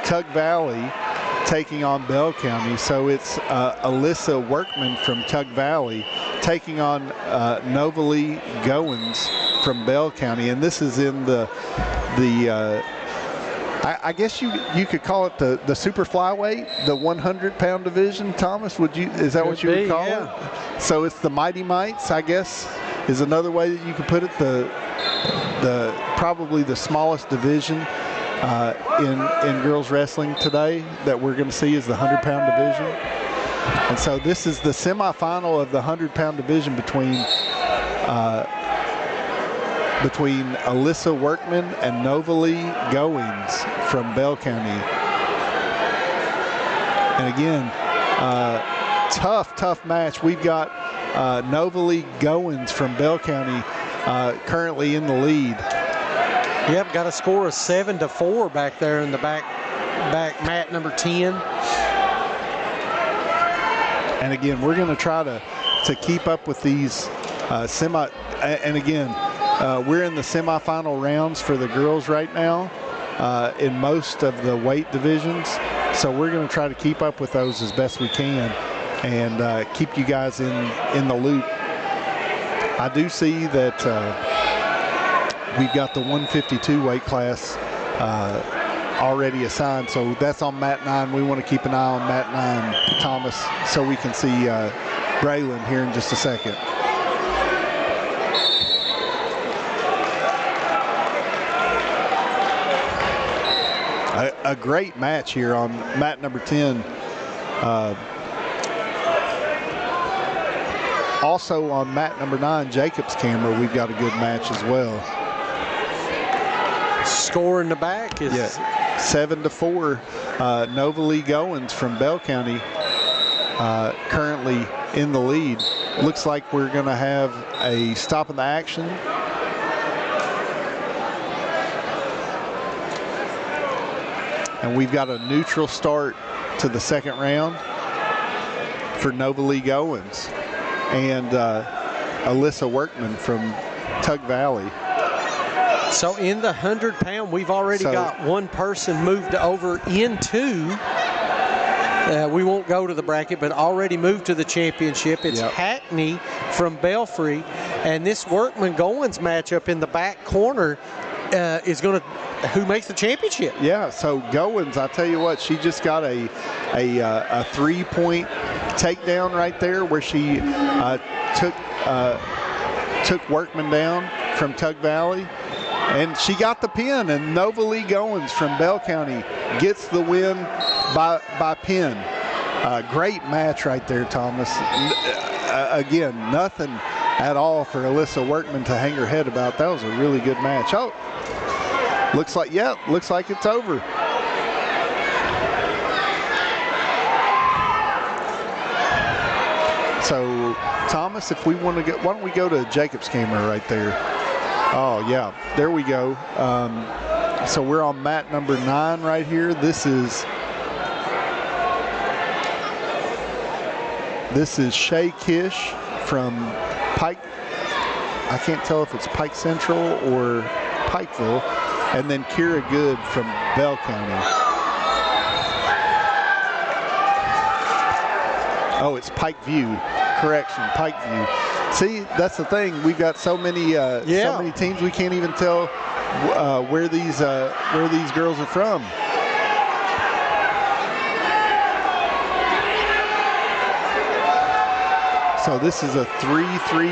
Tug Valley taking on Bell County. So it's Alyssa Workman from Tug Valley taking on Novalee Goins from Bell County, and this is in the I guess you could call it the super flyweight, the 100-pound division. Thomas, is that what you would call it? So it's the Mighty Mites, I guess, is another way that you could put it. probably the smallest division in girls wrestling today that we're going to see is the 100-pound division. And so this is the semifinal of the 100-pound division between Alyssa Workman and Novalee Goings from Bell County. And again, tough match. We've got Novalee Goins from Bell County currently in the lead. Yep, got a score of 7-4 back there in the back mat number 10. And again, we're going to try to keep up with these semi. And again, we're in the semifinal rounds for the girls right now in most of the weight divisions. So we're going to try to keep up with those as best we can and keep you guys in the loop. I do see that we've got the 152 weight class already assigned, so that's on mat 9. We want to keep an eye on mat 9, Thomas, so we can see Braylon here in just a second. A great match here on mat number 10. Also on mat number 9, Jacob's camera, we've got a good match as well. Score in the back is 7-4. Novalee Goins from Bell County currently in the lead. Looks like we're going to have a stop in the action. And we've got a neutral start to the second round for Novalee Goins and Alyssa Workman from Tug Valley. So in the 100-pound, we've already got one person moved over into, we won't go to the bracket, but already moved to the championship. It's Hackney from Belfry, and this Workman Goins matchup in the back corner is going to, who makes the championship? Yeah, so Goins, I tell you what, she just got a 3-point takedown right there where she took Workman down from Tug Valley, and she got the pin, and Novalee Goins from Bell County gets the win by pin. Great match right there, Thomas. Again, nothing at all for Alyssa Workman to hang her head about. That was a really good match. Oh, looks like it's over. So, Thomas, if we want to get, why don't we go to Jacob's camera right there? Oh, yeah, there we go. So we're on mat number 9 right here. This is Shay Kish from Pike. I can't tell if it's Pike Central or Pikeville. And then Kira Good from Bell County. Oh, it's Pikeview. Correction, Pikeview. See, that's the thing. We've got so many teams we can't even tell where these girls are from. So this is a 3-3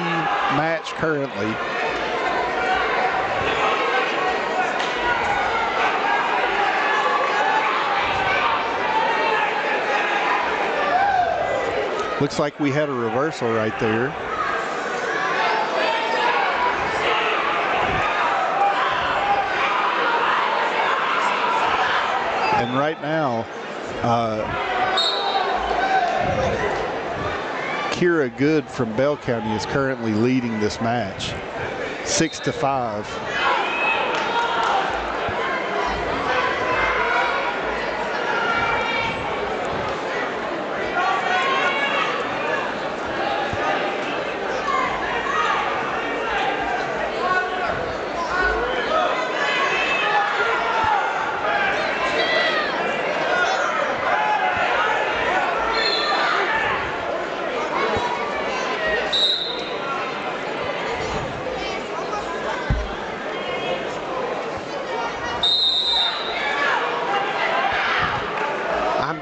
match currently. Looks like we had a reversal right there. And right now, Kira Good from Bell County is currently leading this match, 6-5.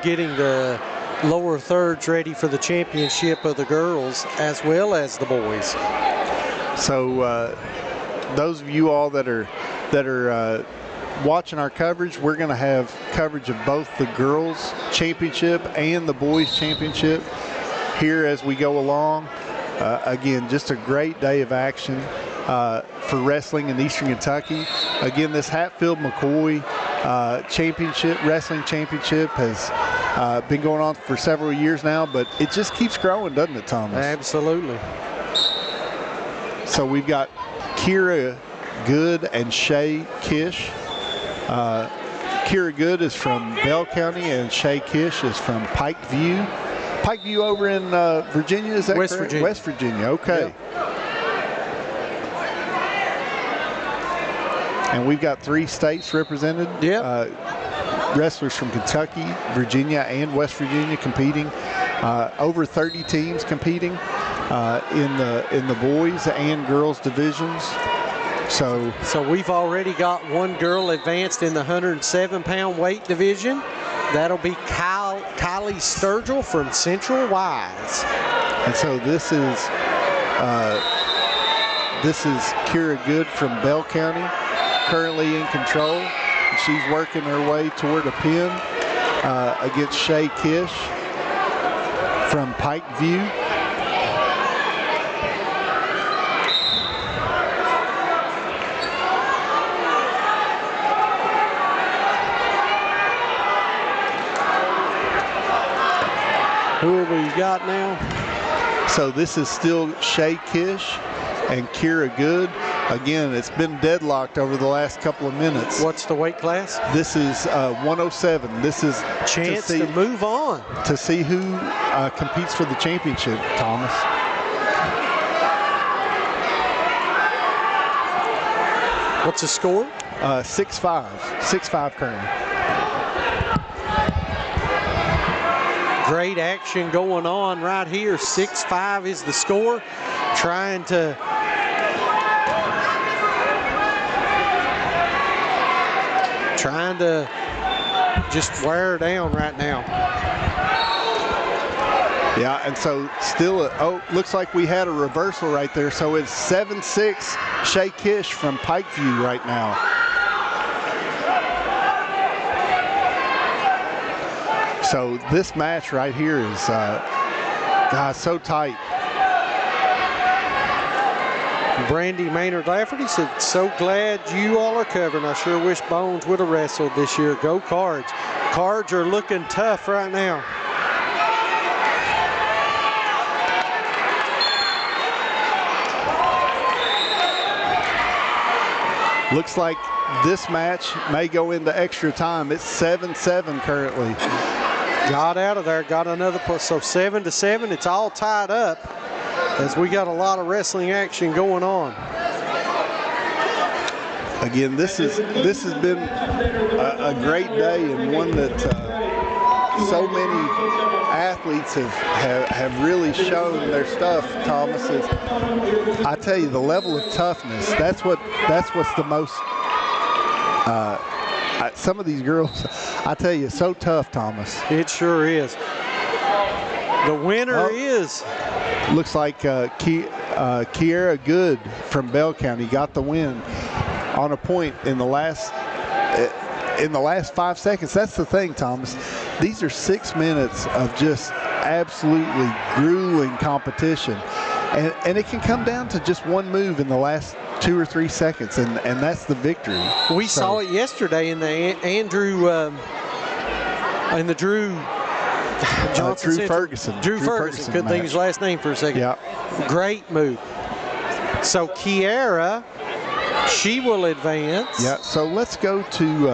Getting the lower thirds ready for the championship of the girls as well as the boys. So those of you all that are watching our coverage, we're going to have coverage of both the girls championship and the boys championship here as we go along. Again, just a great day of action for wrestling in Eastern Kentucky. Again, this Hatfield McCoy wrestling championship has been going on for several years now, but it just keeps growing, doesn't it, Thomas? Absolutely. So we've got Kira Good and Shay Kish. Kira Good is from Bell County and Shay Kish is from Pikeview. Pikeview over in Virginia, is that West correct? Virginia. West Virginia, okay. Yep. And we've got 3 states represented. Yep. Wrestlers from Kentucky, Virginia, and West Virginia competing. Over 30 teams competing in the boys and girls divisions. So we've already got one girl advanced in the 107-pound weight division. That'll be Kylie Sturgill from Central Wise. And so this is Kira Good from Bell County, currently in control. She's working her way toward a pin against Shay Kish from Pikeview. Who have we got now? So this is still Shay Kish and Kira Good. Again, it's been deadlocked over the last couple of minutes. What's the weight class? This is 107. This is chance to move on. To see who competes for the championship, Thomas. What's the score? 6-5. 6-5 currently. Great action going on right here. 6-5 is the score. Trying to just wear her down right now. Yeah, and so still, looks like we had a reversal right there. So it's 7-6 Shay Kish from Pikeview right now. So this match right here is, so tight. Brandy Maynard Lafferty said, so glad you all are covering. I sure wish Bones would have wrestled this year. Go Cards. Cards are looking tough right now. Looks like this match may go into extra time. It's 7-7 currently. Got out of there, got another plus. So 7-7, it's all tied up as we got a lot of wrestling action going on. Again, this has been a great day and one that so many athletes have really shown their stuff. Thomas, I tell you, the level of toughness, that's what's the most. Some of these girls, I tell you, so tough, Thomas. It sure is. The winner is. Looks like Kiera Good from Bell County got the win on a point in the last 5 seconds. That's the thing, Thomas. These are 6 minutes of just absolutely grueling competition. And it can come down to just one move in the last 2 or 3 seconds, and that's the victory. We saw it yesterday in the Drew Ferguson. Drew Ferguson. Couldn't think of his last name for a second. Yeah. Great move. So Kiara, she will advance. Yeah. So let's go to.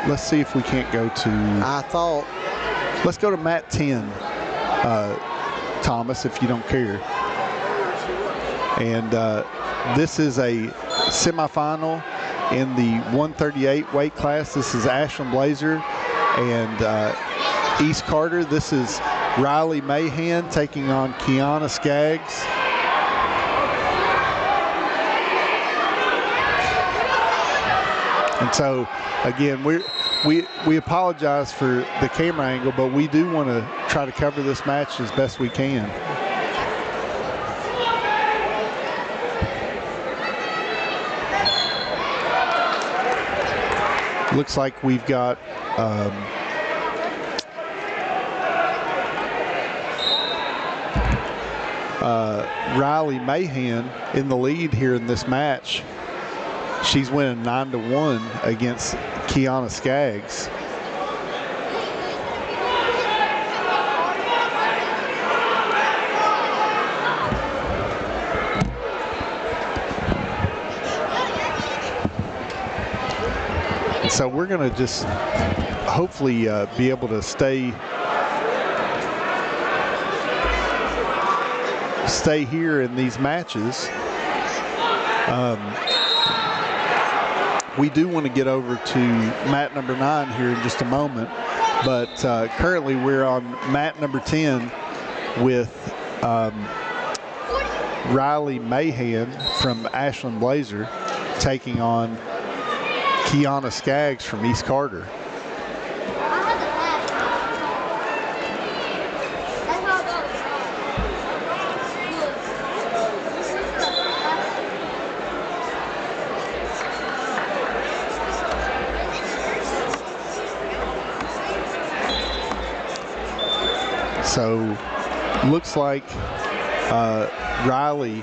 Let's see if we can't go to. Let's go to mat 10, Thomas, if you don't care. And this is a semifinal in the 138 weight class. This is Ashland Blazer and East Carter. This is Riley Mahan taking on Kiana Skaggs. And so, again, we apologize for the camera angle, but we do want to try to cover this match as best we can. Looks like we've got Riley Mahan in the lead here in this match. She's winning 9-1 against Kiana Skaggs. So we're going to just hopefully be able to stay here in these matches. We do want to get over to mat number 9 here in just a moment, but currently we're on mat number 10 with Riley Mahan from Ashland Blazer taking on Kiana Skaggs from East Carter. So looks like Riley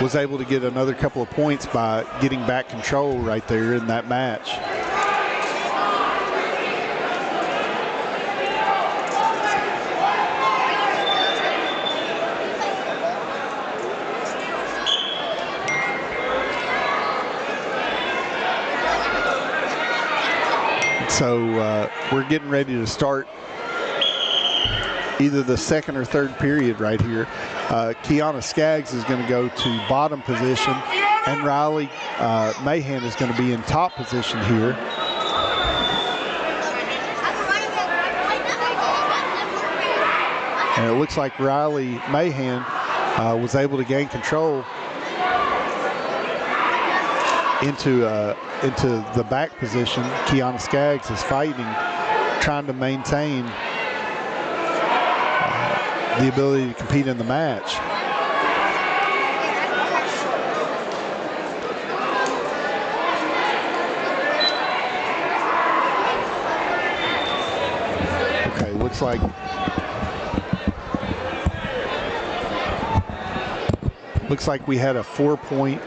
was able to get another couple of points by getting back control right there in that match. So we're getting ready to start either the second or third period right here. Kiana Skaggs is going to go to bottom position, and Riley Mahan is going to be in top position here. And it looks like Riley Mahan was able to gain control into the back position. Kiana Skaggs is fighting, trying to maintain the ability to compete in the match. Okay, looks like we had a 4-point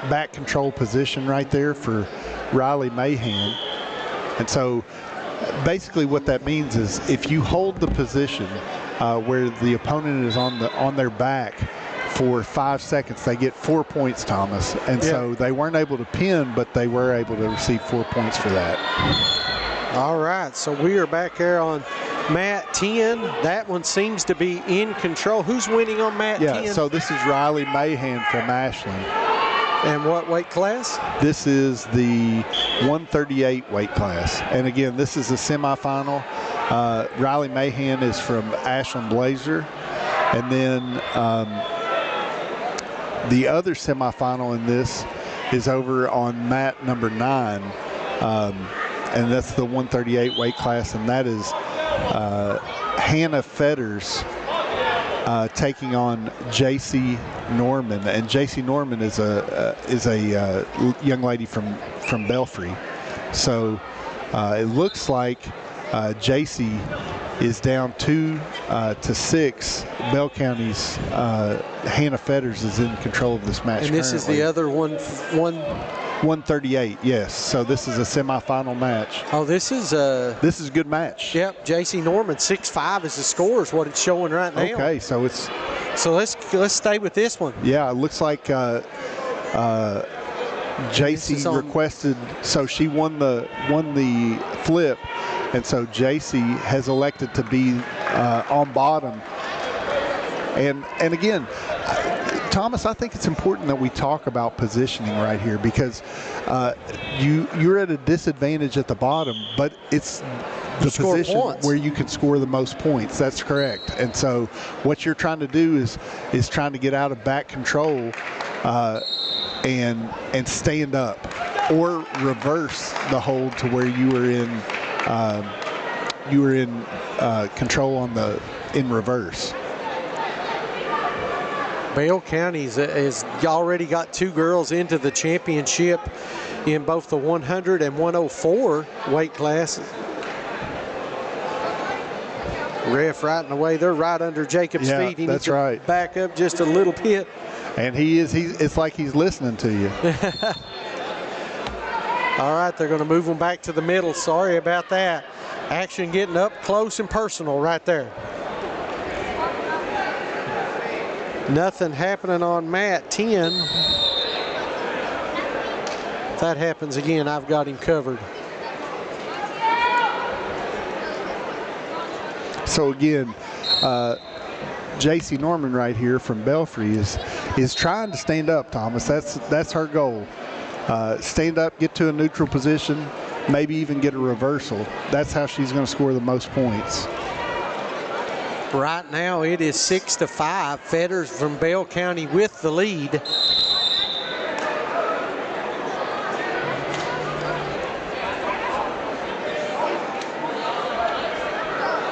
back control position right there for Riley Mahan. And so basically what that means is if you hold the position where the opponent is on their back for 5 seconds, they get 4 points, Thomas. And so they weren't able to pin, but they were able to receive 4 points for that. All right, so we are back here on mat 10. That one seems to be in control. Who's winning on mat 10? Yeah, so this is Riley Mahan from Ashland. And what weight class? This is the 138 weight class. And again, this is a semifinal. Riley Mahan is from Ashland Blazer. And then the other semifinal in this is over on mat number 9. And that's the 138 weight class. And that is Hannah Fetters taking on J.C. Norman, and J.C. Norman is a young lady from Belfry. So it looks like J.C. is down 2-6. Bell County's Hannah Fetters is in control of this match. And this currently. is the other one. 138, yes. So this is a semifinal match. Oh, this is a good match. Yep, J.C. Norman 6'5" is the score, is what it's showing right now. Okay, so it's. So let's stay with this one. Yeah, it looks like J.C. requested, so she won the flip, and so J.C. has elected to be on bottom. And again, Thomas, I think it's important that we talk about positioning right here, because you're at a disadvantage at the bottom, but it's the position where you can score the most points. That's correct. And so what you're trying to do is trying to get out of back control and stand up, or reverse the hold to where you were in control in reverse. Bale County's has already got 2 girls into the championship in both the 100 and 104 weight classes. Ref right in the way. They're right under Jacob's feet. He that's needs to right. back up just a little bit. And it's like he's listening to you. All right, they're going to move them back to the middle. Sorry about that. Action getting up close and personal right there. Nothing happening on mat 10. If that happens again, I've got him covered. So again, JC Norman right here from Belfry is trying to stand up, Thomas. That's her goal. Stand up, get to a neutral position, maybe even get a reversal. That's how she's going to score the most points. Right now it is 6-5. Fetters from Bale County with the lead.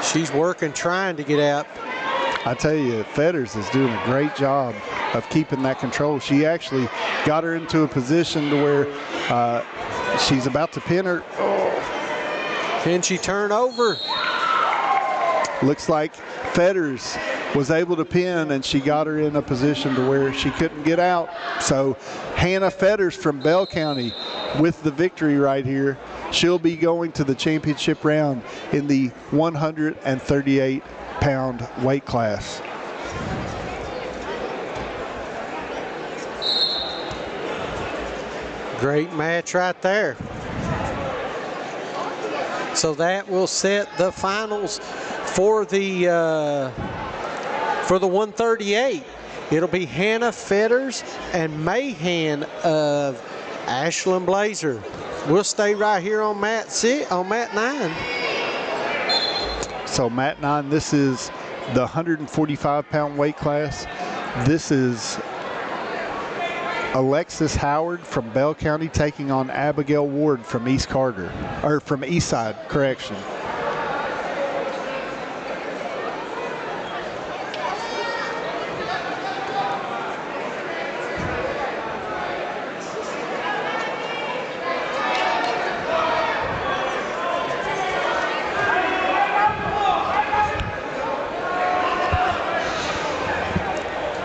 She's working, trying to get out. I tell you, Fetters is doing a great job of keeping that control. She actually got her into a position to where she's about to pin her. Oh. Can she turn over? Looks like Fetters was able to pin, and she got her in a position to where she couldn't get out. So Hannah Fetters from Bale County with the victory right here. She'll be going to the championship round in the 138-pound weight class. Great match right there. So that will set the finals for the 138. It'll be Hannah Fetters and Mahan of Ashland Blazer. We'll stay right here on mat 9. So mat 9, this is the 145-pound weight class. This is Alexis Howard from Bell County taking on Abigail Ward from East Side, correction.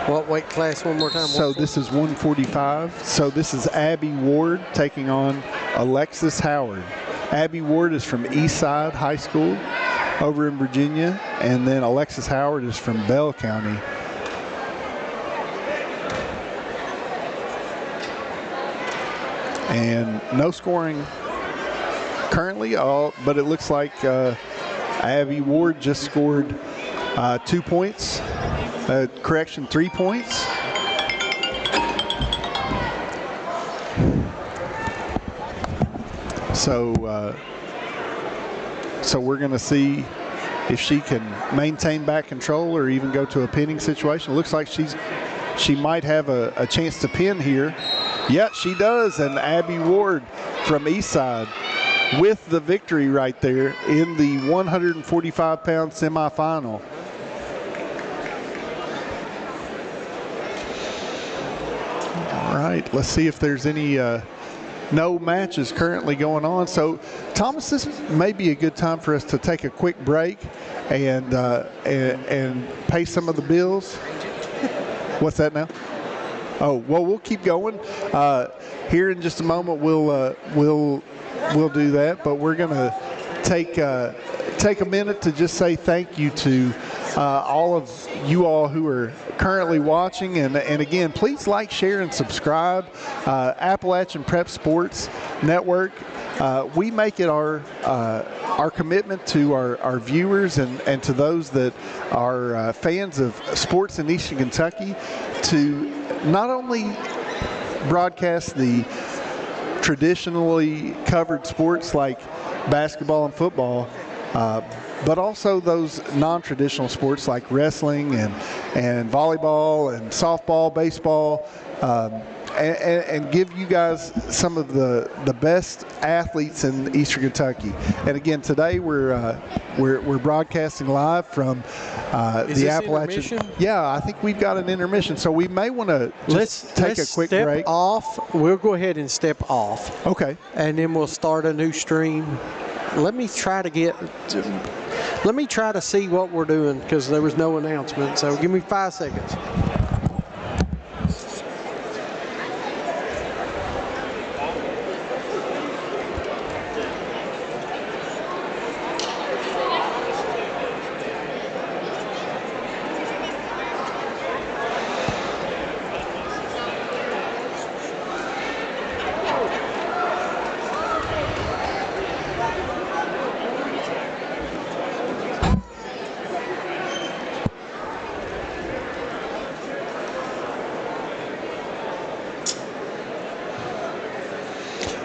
What weight class one more time? So this is 145. So this is Abby Ward taking on Alexis Howard. Abby Ward is from East Side High School over in Virginia, and then Alexis Howard is from Bell County. And no scoring currently, but it looks like Abby Ward just scored 2 points. 3 points. So we're going to see if she can maintain back control or even go to a pinning situation. It looks like she might have a chance to pin here. Yeah, she does. And Abby Ward from Eastside with the victory right there in the 145-pound semifinal. All right, let's see if there's any no matches currently going on. So, Thomas, this may be a good time for us to take a quick break and pay some of the bills. What's that now? Oh, well, we'll keep going. Here in just a moment, we'll do that. But we're going to take a minute to just say thank you to all of you all who are currently watching, and again, please like, share, and subscribe. Appalachian Prep Sports Network. We make it our commitment to our viewers and to those that are fans of sports in Eastern Kentucky to not only broadcast the traditionally covered sports like basketball and football, but also those non-traditional sports like wrestling and volleyball and softball, baseball, and give you guys some of the best athletes in Eastern Kentucky. And again, today we're broadcasting live from the Appalachian. Yeah, I think we've got an intermission, so we may want to just take a quick break. Off. We'll go ahead and step off. Okay. And then we'll start a new stream. Let me try to see what we're doing because there was no announcement. So give me 5 seconds.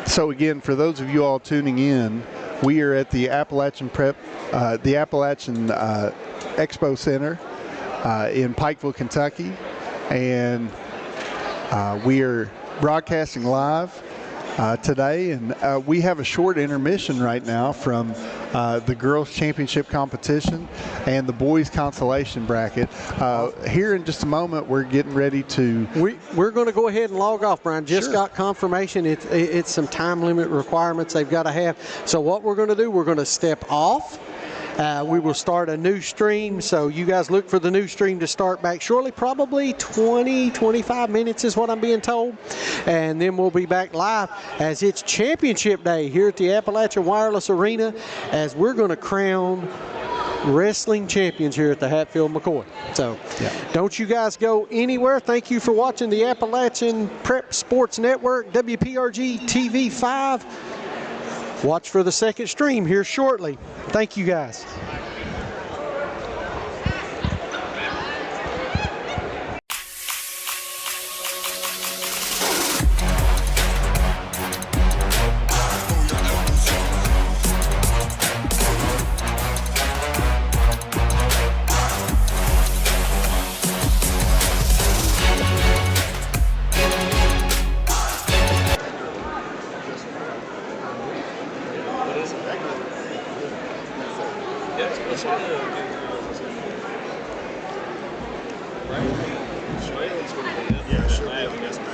So again, for those of you all tuning in, we are at the Appalachian Expo Center in Pikeville, Kentucky, and we are broadcasting live today, and we have a short intermission right now from the girls' championship competition and the boys' consolation bracket. Here in just a moment, we're getting ready to. We're going to go ahead and log off, Brian. Just got confirmation. It's some time limit requirements they've got to have. So what we're going to do, we're going to step off. We will start a new stream, so you guys look for the new stream to start back shortly, probably 20-25 minutes is what I'm being told, and then we'll be back live as it's championship day here at the Appalachian Wireless Arena as we're going to crown wrestling champions here at the Hatfield McCoy. So don't you guys go anywhere. Thank you for watching the Appalachian Prep Sports Network, WPRG TV 5. Watch for the second stream here shortly. Thank you guys. Yeah, sure.